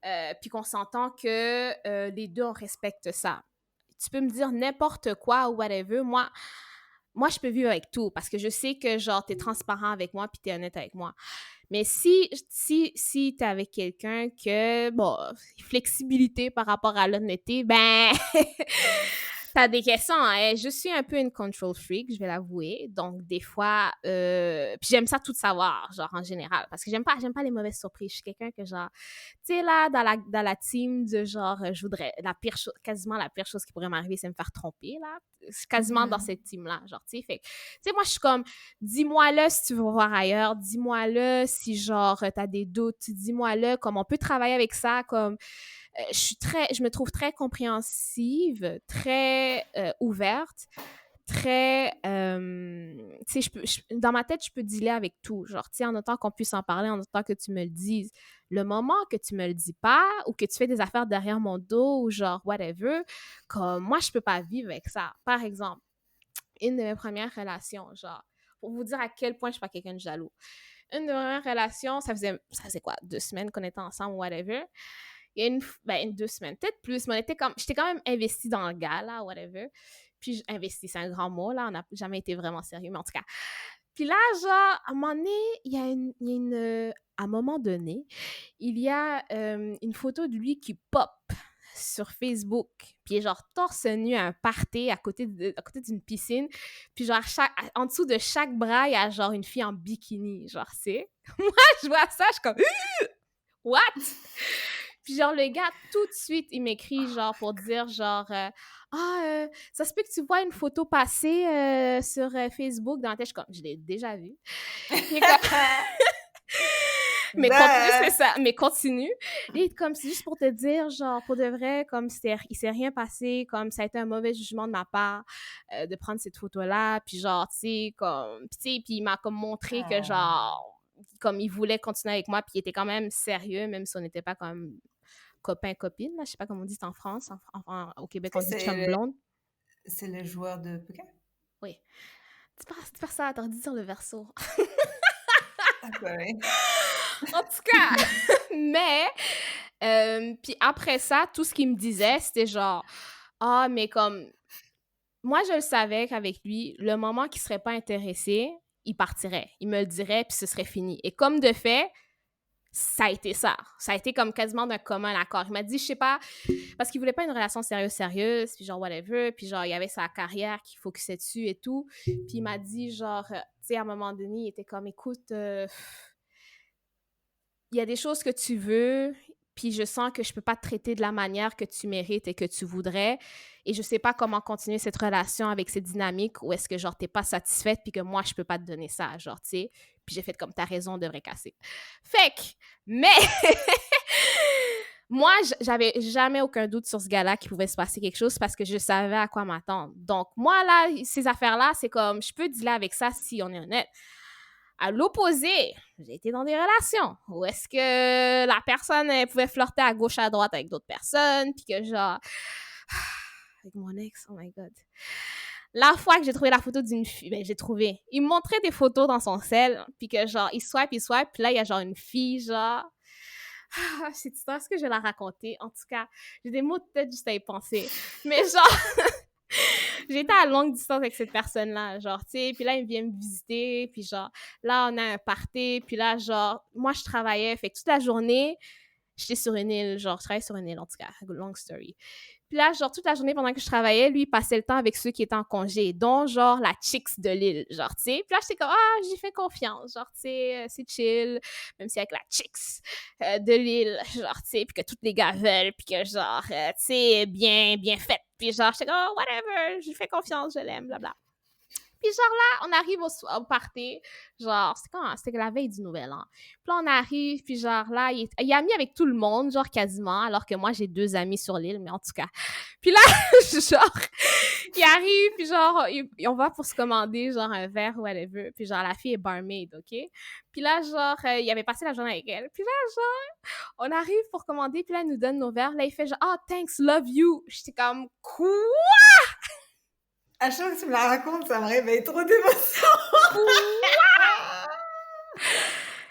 sais, puis qu'on s'entend que les deux, on respecte ça. Tu peux me dire n'importe quoi ou whatever, moi, je peux vivre avec tout parce que je sais que, genre, t'es transparent avec moi puis t'es honnête avec moi. Mais si t'es avec quelqu'un que, bon, flexibilité par rapport à l'honnêteté, ben, t'as des questions, hein. Je suis un peu une control freak, je vais l'avouer. Donc, des fois, puis j'aime ça tout savoir, genre, en général. Parce que j'aime pas les mauvaises surprises. Je suis quelqu'un que, genre, tu sais, là, dans la team de, genre, je voudrais, quasiment la pire chose qui pourrait m'arriver, c'est me faire tromper, là. C'est quasiment dans cette team-là, genre, tu sais. Fait tu sais, moi, je suis comme, dis-moi-le si tu veux voir ailleurs, dis-moi-le si, genre, t'as des doutes, dis-moi-le, comme on peut travailler avec ça, comme je me trouve très compréhensive, très ouverte, très, tu sais, dans ma tête, je peux dealer avec tout, genre, tu sais, en autant qu'on puisse en parler, en autant que tu me le dises. Le moment que tu me le dis pas, ou que tu fais des affaires derrière mon dos, ou genre, whatever, comme, moi, je peux pas vivre avec ça. Par exemple, une de mes premières relations, genre, pour vous dire à quel point je suis pas quelqu'un de jaloux. Une de mes premières relations, ça faisait quoi, 2 semaines qu'on était ensemble, whatever. Il y a 2 semaines, peut-être plus, mais j'étais quand même investie dans le gars, là, whatever. Puis, investie, c'est un grand mot, là, on n'a jamais été vraiment sérieux, mais en tout cas. Puis là, genre, à un moment donné, à un moment donné, il y a une photo de lui qui pop sur Facebook. Puis il est genre torse nu à un party à côté d'une piscine. Puis genre, en dessous de chaque bras, il y a genre une fille en bikini, genre, c'est. Moi, je vois ça, je suis comme... What? Puis genre, le gars, tout de suite, il m'écrit, genre, pour dire, genre, ça se peut que tu vois une photo passer sur Facebook dans la tête. Je suis comme, je l'ai déjà vue. Mais continue, c'est ça. Mais continue. Et comme, c'est juste pour te dire, genre, pour de vrai, comme, il s'est rien passé, comme, ça a été un mauvais jugement de ma part de prendre cette photo-là. Puis genre, tu sais, comme, puis il m'a comme montré que, genre, comme, il voulait continuer avec moi, puis il était quand même sérieux, même si on n'était pas comme copain-copine, là. Je sais pas comment on dit en France. Au Québec, on dit chum blonde. C'est le joueur de poker? Oui. Tu passes ça, t'as dit sur le verso. Ah, ouais. En tout cas, mais, puis après ça, tout ce qu'il me disait, c'était genre, mais comme, moi, je le savais qu'avec lui, le moment qu'il serait pas intéressé, il partirait. Il me le dirait, puis ce serait fini. Et comme de fait, ça a été ça. Ça a été comme quasiment d'un commun accord. Il m'a dit, je sais pas, parce qu'il voulait pas une relation sérieuse, puis genre whatever, puis genre il y avait sa carrière qu'il focusait dessus et tout. Puis il m'a dit genre, tu sais, à un moment donné, il était comme, écoute, il y a des choses que tu veux, puis je sens que je peux pas te traiter de la manière que tu mérites et que tu voudrais, et je sais pas comment continuer cette relation avec cette dynamique où est-ce que genre t'es pas satisfaite puis que moi je peux pas te donner ça, genre, tu sais. Puis j'ai fait comme, t'as raison, on devrait casser. Fait que, mais moi, j'avais jamais aucun doute sur ce gars-là qu'il pouvait se passer quelque chose parce que je savais à quoi m'attendre. Donc, moi, là, ces affaires-là, c'est comme, je peux dealer avec ça si on est honnête. À l'opposé, j'ai été dans des relations où est-ce que la personne, elle pouvait flirter à gauche, à droite avec d'autres personnes, puis que genre... Avec mon ex, oh my God. La fois que j'ai trouvé la photo d'une fille, il me montrait des photos dans son cell, puis que genre, il swipe, puis là, il y a genre une fille, genre... Cette histoire, est-ce que je vais la raconter? En tout cas, j'ai des mots de tête juste à y penser. Mais genre... J'étais à longue distance avec cette personne-là, genre, tu sais, puis là, il vient me visiter, puis genre, là, on a un party, puis là, genre, moi, je travaillais, fait que toute la journée, j'étais sur une île, genre, je travaillais sur une île, en tout cas, long story. Puis là, genre, toute la journée, pendant que je travaillais, lui, il passait le temps avec ceux qui étaient en congé, dont, genre, la chicks de l'île, genre, tu sais. Puis là, j'étais comme, j'y fais confiance, genre, tu sais, c'est chill, même si avec la chicks de l'île, genre, tu sais, puis que tous les gars veulent, puis que, genre, tu sais, bien fait. Puis genre, j'étais comme, whatever, j'y fais confiance, je l'aime, blabla. Puis genre là, on arrive au party, genre, c'était la veille du Nouvel An. Puis là, on arrive, puis genre là, il est ami avec tout le monde, genre quasiment, alors que moi, j'ai 2 amis sur l'île, mais en tout cas. Puis là, genre, il arrive, puis genre, on va pour se commander, genre, un verre ou whatever. Puis genre, la fille est barmaid, OK? Puis là, genre, il avait passé la journée avec elle. Puis là, genre, on arrive pour commander, puis là, elle nous donne nos verres. Là, il fait genre, oh, thanks, love you. J'étais comme, quoi? À chaque fois que tu me la racontes, ça me réveille trop d'émotions.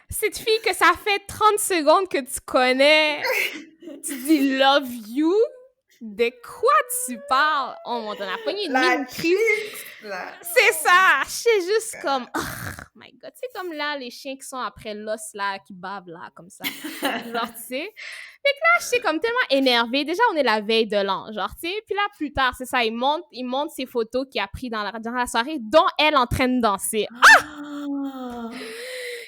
Cette fille que ça fait 30 secondes que tu connais, tu dis love you? De quoi tu parles? Oh mon Dieu, on a pogné une mine crise. C'est ça! Je suis juste comme, oh my God. C'est comme là, les chiens qui sont après l'os, là, qui bavent, là, comme ça. Genre, tu sais. Fait que là, je suis comme tellement énervée. Déjà, on est la veille de l'an, genre, tu sais. Puis là, plus tard, c'est ça, il monte ses photos qu'il a prises durant la soirée, dont elle en train de danser. Ah!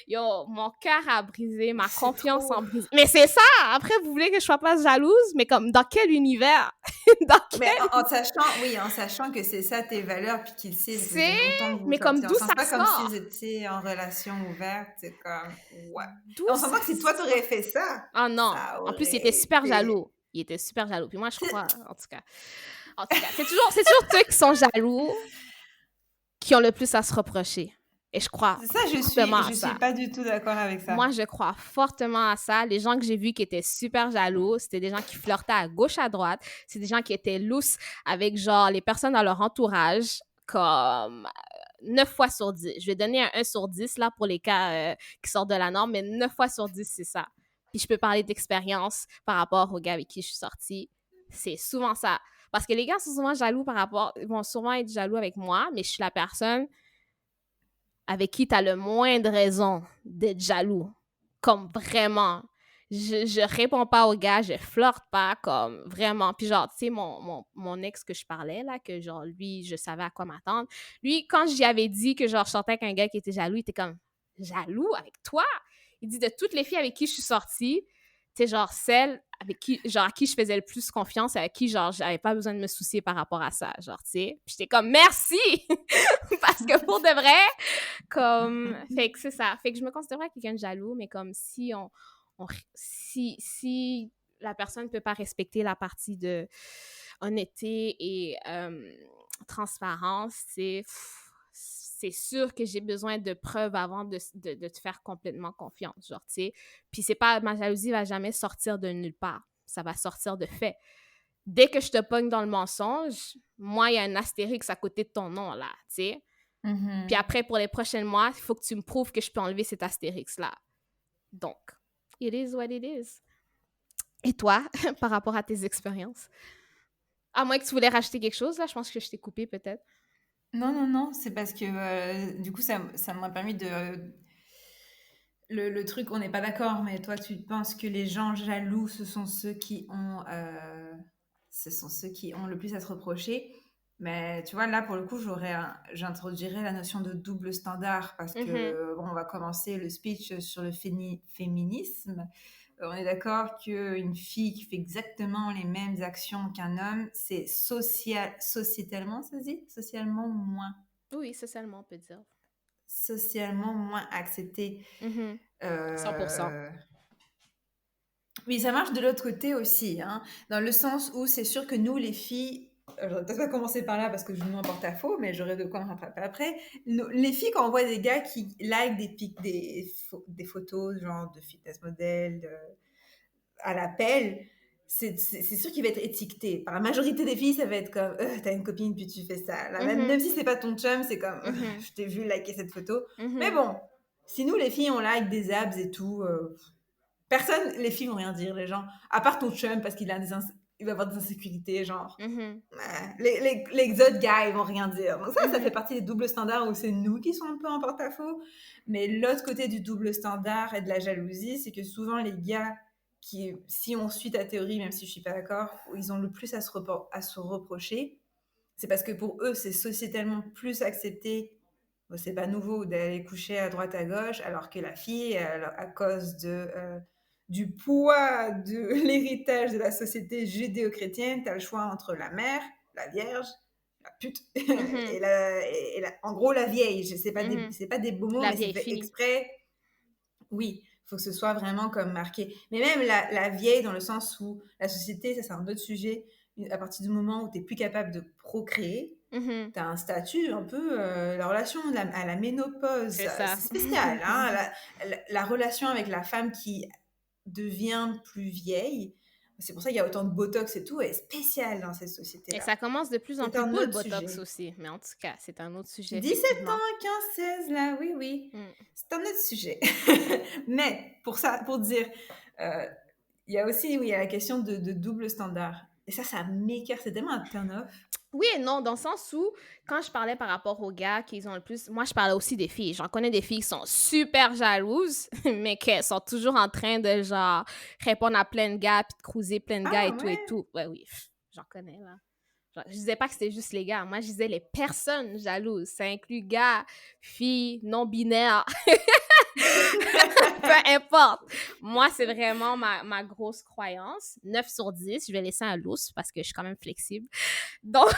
Yo, mon cœur a brisé, ma confiance en brise. Mais c'est ça! Après, vous voulez que je sois pas jalouse? Mais comme, dans quel univers? Mais en sachant que c'est ça tes valeurs, puis qu'il sait, ça fait longtemps que vous mais comme sortez d'où ensemble. ça C'est pas comme sort? s'ils étaient en relation ouverte, c'est comme, ouais. D'où On ça s'entend que si toi, t'aurais fait ça, Ah non. ça En plus, il était aurait super été... jaloux. Il était super jaloux. Puis moi, je crois, en tout cas. C'est toujours ceux qui sont jaloux qui ont le plus à se reprocher. Et je crois Ça, fortement à je ça. suis pas du tout d'accord avec ça. Moi, je crois fortement à ça. Les gens que j'ai vus qui étaient super jaloux, c'était des gens qui flirtaient à gauche, à droite. C'est des gens qui étaient lousses avec, genre, les personnes dans leur entourage, comme 9 fois sur 10. Je vais donner un 1 sur 10, là, pour les cas qui sortent de la norme, mais 9 fois sur 10, c'est ça. Puis je peux parler d'expérience par rapport aux gars avec qui je suis sortie. C'est souvent ça. Parce que les gars sont souvent jaloux ils vont souvent être jaloux avec moi, mais je suis la personne avec qui tu as le moins de raison d'être jaloux. Comme vraiment. Je réponds pas aux gars, je flirte pas, comme vraiment. Puis genre, tu sais, mon ex que je parlais, là, que genre, lui, je savais à quoi m'attendre. Lui, quand j'y avais dit que genre, je sortais avec un gars qui était jaloux, il était comme, jaloux avec toi? Il dit, de toutes les filles avec qui je suis sortie, tu sais, genre, celle avec qui, genre, à qui je faisais le plus confiance et avec qui, genre, j'avais pas besoin de me soucier par rapport à ça, genre, tu sais. Puis j'étais comme, merci! Parce que pour de vrai, comme, fait que c'est ça. Fait que je me considérais quelqu'un de jaloux, mais comme si la personne ne peut pas respecter la partie de honnêteté et transparence, c'est sûr que j'ai besoin de preuves avant de te faire complètement confiance, genre, tu sais. Puis c'est pas, ma jalousie va jamais sortir de nulle part. Ça va sortir de fait. Dès que je te pogne dans le mensonge, moi, il y a un astérix à côté de ton nom, là, tu sais. Puis après, pour les prochains mois, il faut que tu me prouves que je peux enlever cet astérix-là. Donc, it is what it is. Et toi, par rapport à tes expériences? À moins que tu voulais rajouter quelque chose, là, je pense que je t'ai coupé peut-être. Non, c'est parce que du coup, ça m'a permis de... Le truc, on n'est pas d'accord, mais toi, tu penses que les gens jaloux, ce sont ceux qui ont le plus à se reprocher. Mais tu vois, là, pour le coup, j'introduirais la notion de double standard parce que, bon, on va commencer le speech sur le féminisme. On est d'accord qu'une fille qui fait exactement les mêmes actions qu'un homme, c'est sociétalement, ça se dit? Socialement moins. Oui, socialement, on peut dire. Socialement moins accepté. 100%. Oui, ça marche de l'autre côté aussi, hein, dans le sens où c'est sûr que nous, les filles, je vais peut-être pas commencer par là parce que je nous en porte-à-faux, mais j'aurai de quoi me rattraper après. Les filles, quand on voit des gars qui like des photos, genre de fitness model, à l'appel, c'est sûr qu'il va être étiqueté. Par la majorité des filles, ça va être comme t'as une copine puis tu fais ça. Là, même si c'est pas ton chum, c'est comme je t'ai vu liker cette photo. Mais bon, si nous, les filles, on like des abs et tout, personne, les filles vont rien dire, les gens. À part ton chum, parce qu'il il va avoir des insécurités, genre. Les autres gars, ils vont rien dire. Donc ça fait partie des doubles standards où c'est nous qui sommes un peu en porte-à-faux. Mais l'autre côté du double standard et de la jalousie, c'est que souvent les gars qui, si on suit ta théorie, même si je suis pas d'accord, ils ont le plus à se reprocher, c'est parce que pour eux, c'est sociétalement plus accepté. Bon, c'est pas nouveau d'aller coucher à droite à gauche, alors que la fille, à cause du poids de l'héritage de la société judéo-chrétienne, tu as le choix entre la mère, la vierge, la pute, Mhm. en gros, la vieille. Mhm. C'est pas des beaux mots, La mais c'est vieille fait fille. exprès. Oui, il faut que ce soit vraiment comme marqué. Mais même la vieille, dans le sens où la société, ça c'est un autre sujet, à partir du moment où tu n'es plus capable de procréer, Mhm. tu as un statut un peu, la relation à la ménopause, C'est ça. c'est spécial, hein, la relation avec la femme qui devient plus vieille, c'est pour ça qu'il y a autant de botox et tout, est spéciale dans cette Et société-là. ça commence de plus en C'est plus un tôt, le autre Botox sujet. aussi. Mais en tout cas, c'est un autre sujet, 17 effectivement. ans, 15, 16, là, oui, oui. Mm. C'est un autre sujet. Mais pour dire, euh, il y a aussi, oui, il y a la question de double standard. Et ça m'écarte, c'est tellement un turn-off. Oui et non, dans le sens où, quand je parlais par rapport aux gars qu'ils ont le plus, moi, je parlais aussi des filles. J'en connais des filles qui sont super jalouses, mais qui sont toujours en train de, genre, répondre à plein de gars, puis de cruiser plein de gars Ah et tout et ouais? tout. Ouais, oui, j'en connais, là. Genre, je disais pas que c'était juste les gars. Moi, je disais les personnes jalouses. Ça inclut gars, filles, non-binaires. Peu importe. Moi, c'est vraiment ma grosse croyance. 9 sur 10, je vais laisser un lousse parce que je suis quand même flexible. Donc,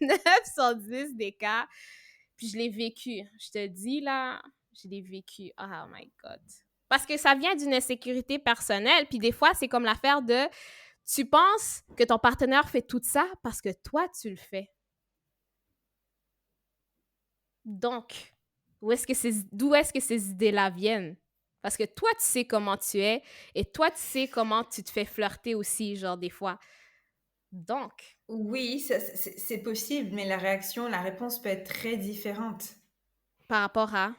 9 sur 10 des cas. Puis je l'ai vécu. Je te dis, là, je l'ai vécu. Oh my God. Parce que ça vient d'une insécurité personnelle. Puis des fois, c'est comme l'affaire de tu penses que ton partenaire fait tout ça parce que toi, tu le fais. Donc, d'où est-ce que ces idées-là viennent? Parce que toi, tu sais comment tu es et toi, tu sais comment tu te fais flirter aussi, genre des fois. Donc, Oui, c'est possible, mais la réponse peut être très différente. par rapport à...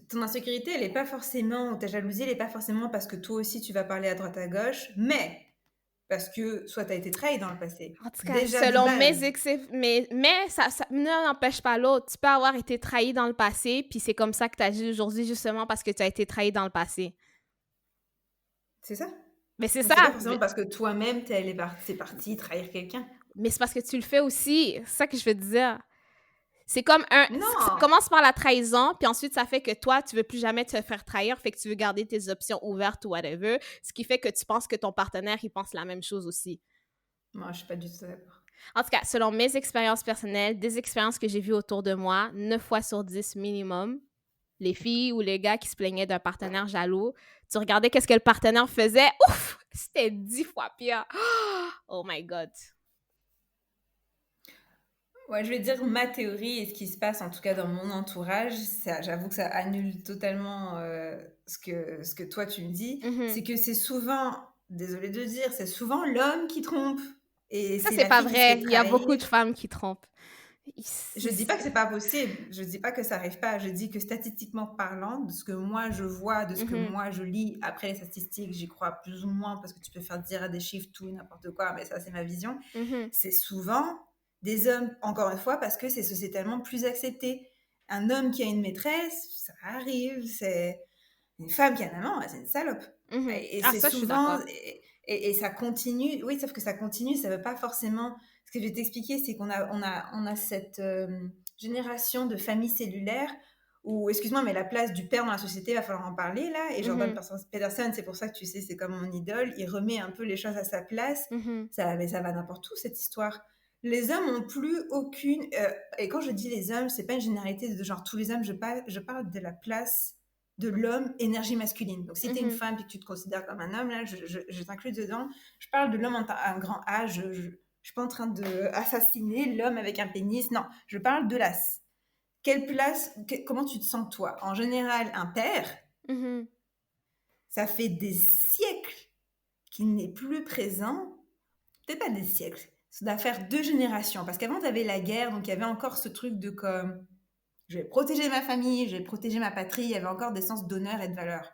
Ton insécurité, elle n'est pas forcément, ta jalousie, elle n'est pas forcément parce que toi aussi tu vas parler à droite à gauche, mais parce que soit tu as été trahi dans le passé. En tout cas, Déjà de selon base. mais ça ne n'empêche pas l'autre. Tu peux avoir été trahi dans le passé, puis c'est comme ça que tu agis aujourd'hui, justement parce que tu as été trahi dans le passé. C'est ça. Mais c'est Mais c'est pas ça. forcément parce que toi-même, c'est parti trahir quelqu'un. Mais c'est parce que tu le fais aussi. C'est ça que je veux te dire. C'est comme ça Non! commence par la trahison, puis ensuite, ça fait que toi, tu veux plus jamais te faire trahir, fait que tu veux garder tes options ouvertes ou whatever, ce qui fait que tu penses que ton partenaire, il pense la même chose aussi. Moi, je suis pas du tout d'accord. En tout cas, selon mes expériences personnelles, des expériences que j'ai vues autour de moi, 9 fois sur 10 minimum, les filles ou les gars qui se plaignaient d'un partenaire jaloux, tu regardais qu'est-ce que le partenaire faisait, ouf, c'était 10 fois pire. Oh my God. Ouais, je vais dire ma théorie et ce qui se passe, en tout cas dans mon entourage, j'avoue que ça annule totalement ce que toi tu me dis, Mhm. c'est que c'est souvent, désolé de dire, c'est souvent l'homme qui trompe et Ça, c'est c'est la pas fille qui se fait vrai. Il y a beaucoup trahir. de femmes qui trompent. Je dis pas que c'est pas possible, je dis pas que ça arrive pas, je dis que statistiquement parlant, de ce que moi je vois, de ce que Mhm. moi je lis, après les statistiques, j'y crois plus ou moins parce que tu peux faire dire à des chiffres tout et n'importe quoi, mais ça c'est ma vision, Mhm. c'est souvent des hommes, encore une fois, parce que c'est sociétalement plus accepté. Un homme qui a une maîtresse, ça arrive, c'est une femme qui a un amant, c'est une salope. Mhm. Et Ah, c'est ça, je suis souvent, d'accord. et ça continue, oui, sauf que ça continue, ça veut pas forcément. Ce que je vais t'expliquer, c'est on a cette génération de familles cellulaires où, excuse-moi, mais la place du père dans la société, va falloir en parler là. Et Jordan Mhm. Peterson, c'est pour ça que tu sais, c'est comme mon idole, il remet un peu les choses à sa place. Mhm. Mais ça va n'importe où cette histoire. Les hommes n'ont plus aucune. Et quand je dis les hommes, c'est pas une généralité de genre tous les hommes, je parle de la place de l'homme, énergie masculine. Donc, si tu es une Mhm. femme et que tu te considères comme un homme, là, je t'inclus dedans. Je parle de l'homme à un grand âge. Je ne suis pas en train d'assassiner l'homme avec un pénis. Non, je parle de la... Quelle place, comment tu te sens toi? En général, un père, Mhm. ça fait des siècles qu'il n'est plus présent. Peut-être pas des siècles. Ça doit faire 2 générations. Parce qu'avant, tu avais la guerre, donc il y avait encore ce truc de comme je vais protéger ma famille, je vais protéger ma patrie. Il y avait encore des sens d'honneur et de valeur.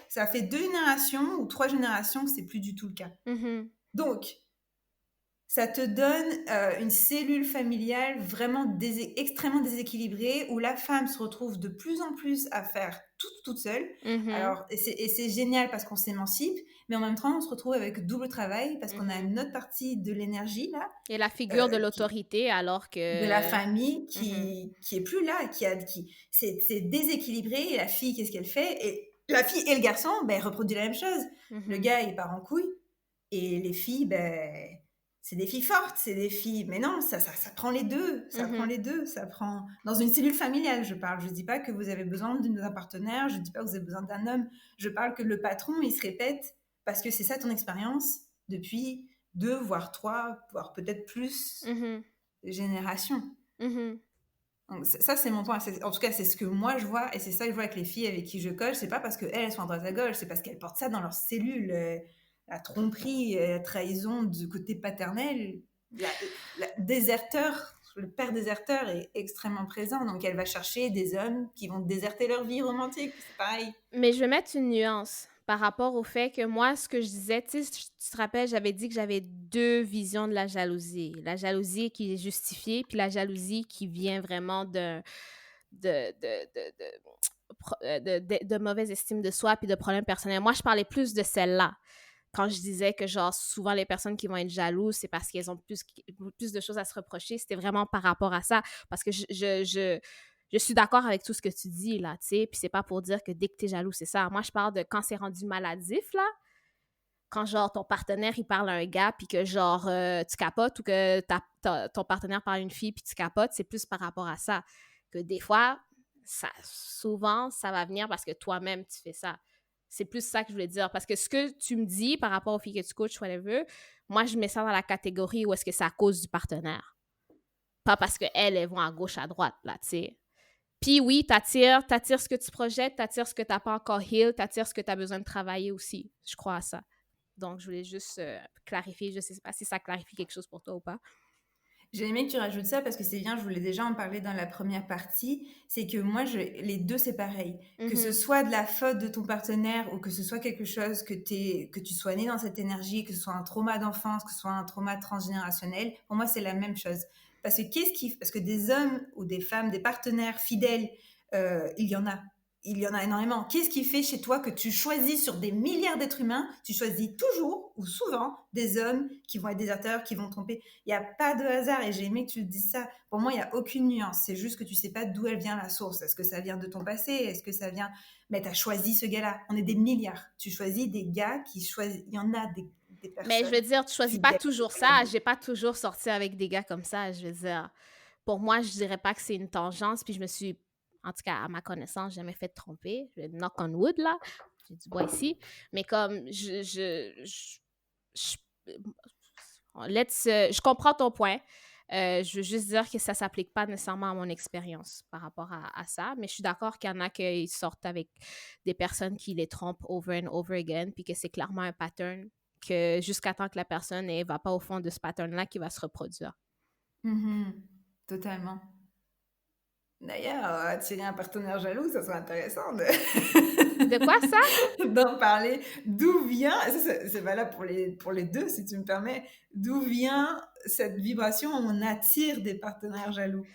Ça fait 2 générations ou 3 générations que c'est plus du tout le cas. Mhm. Donc, ça te donne une cellule familiale vraiment extrêmement déséquilibrée où la femme se retrouve de plus en plus à faire tout toute seule. Mhm. Alors, et c'est génial parce qu'on s'émancipe, mais en même temps, on se retrouve avec double travail parce qu'on a Mhm. une autre partie de l'énergie là, Et la figure de qui, l'autorité, alors de la que... famille Mhm. qui est plus là, c'est déséquilibré. Et la fille, qu'est-ce qu'elle fait? Et la fille et le garçon, ben, reproduisent la même chose. Le Mhm. gars, il part en couille et les filles, ben, c'est des filles fortes, c'est des filles... Mais non, ça prend les deux. Ça prend les deux. Ça prend... Dans une cellule familiale, je parle. Je ne dis pas que vous avez besoin d'un partenaire. Je ne dis pas que vous avez besoin d'un homme. Je parle que le patron, il se répète parce que c'est ça ton expérience depuis 2, voire 3, voire peut-être plus générations. Donc ça, c'est mon point. En tout cas, c'est ce que moi, je vois. Et c'est ça que je vois avec les filles avec qui je coach. C'est pas parce qu'elles sont à droite à gauche. C'est parce qu'elles portent ça dans leur cellule. La tromperie, la trahison du côté paternel. La déserteur, le père déserteur est extrêmement présent. Donc, elle va chercher des hommes qui vont déserter leur vie romantique. C'est pareil. Mais je vais mettre une nuance par rapport au fait que moi, ce que je disais, tu te rappelles, j'avais dit que j'avais 2 visions de la jalousie. La jalousie qui est justifiée, puis la jalousie qui vient vraiment de mauvaise estime de soi puis de problèmes personnels. Moi, je parlais plus de celle-là. Quand je disais que, genre, souvent, les personnes qui vont être jalouses, c'est parce qu'elles ont plus de choses à se reprocher. C'était vraiment par rapport à ça. Parce que je suis d'accord avec tout ce que tu dis, là, tu sais. Puis c'est pas pour dire que dès que t'es jaloux, c'est ça. Moi, je parle de quand c'est rendu maladif, là. Quand, genre, ton partenaire, il parle à un gars, puis que, genre, tu capotes, ou que ton partenaire parle à une fille, puis tu capotes, c'est plus par rapport à ça. Que des fois, souvent, ça va venir parce que toi-même, tu fais ça. C'est plus ça que je voulais dire. Parce que ce que tu me dis par rapport aux filles que tu coaches, whatever, moi, je mets ça dans la catégorie où est-ce que c'est à cause du partenaire. Pas parce qu'elles vont à gauche, à droite, là, tu sais. Puis oui, t'attires ce que tu projettes, t'attires ce que t'as pas encore heal, t'attires ce que t'as besoin de travailler aussi. Je crois à ça. Donc, je voulais juste clarifier. Je sais pas si ça clarifie quelque chose pour toi ou pas. J'ai aimé que tu rajoutes ça parce que c'est bien, je voulais déjà en parler dans la première partie, c'est que moi, les deux, c'est pareil. Que ce soit de la faute de ton partenaire ou que ce soit quelque chose que tu sois né dans cette énergie, que ce soit un trauma d'enfance, que ce soit un trauma transgénérationnel, pour moi, c'est la même chose. Parce que des hommes ou des femmes, des partenaires fidèles, il y en a. Il y en a énormément. Qu'est-ce qui fait chez toi que tu choisis sur des milliards d'êtres humains, tu choisis toujours ou souvent des hommes qui vont être déserteurs, qui vont tromper? Il n'y a pas de hasard et j'ai aimé que tu le dises ça. Pour moi, il n'y a aucune nuance. C'est juste que tu ne sais pas d'où elle vient la source. Est-ce que ça vient de ton passé? Est-ce que ça vient... Mais tu as choisi ce gars-là. On est des milliards. Tu choisis des gars qui choisissent... Il y en a des personnes... Mais je veux dire, tu choisis pas toujours ça. J'ai pas toujours sorti avec des gars comme ça. Je veux dire, pour moi, je dirais pas que c'est une tangence. Puis je me suis... En tout cas, à ma connaissance, jamais fait tromper. Je knock on wood, là. J'ai du bois ici. Mais comme, je comprends ton point. Je veux juste dire que ça ne s'applique pas nécessairement à mon expérience par rapport à ça. Mais je suis d'accord qu'il y en a qui sortent avec des personnes qui les trompent over and over again, puis que c'est clairement un pattern que jusqu'à temps que la personne ne va pas au fond de ce pattern-là qui va se reproduire. Totalement. D'ailleurs, attirer un partenaire jaloux, ça serait intéressant De quoi ça? D'en parler. D'où vient, c'est valable pour les deux, si tu me permets, d'où vient cette vibration où on attire des partenaires jaloux?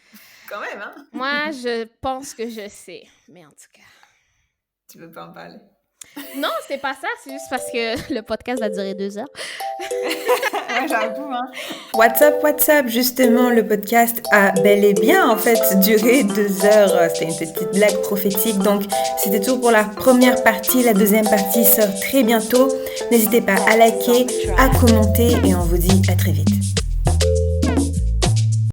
Quand même, hein? Moi, je pense que je sais, mais en tout cas... Tu veux pas en parler? Non, c'est pas ça, c'est juste parce que le podcast va durer 2 heures. Ouais, j'avoue, hein. WhatsApp, justement, le podcast a bel et bien, en fait, duré 2 heures. C'était une petite blague prophétique. Donc, c'était tout pour la première partie. La deuxième partie sort très bientôt. N'hésitez pas à liker, à commenter et on vous dit à très vite.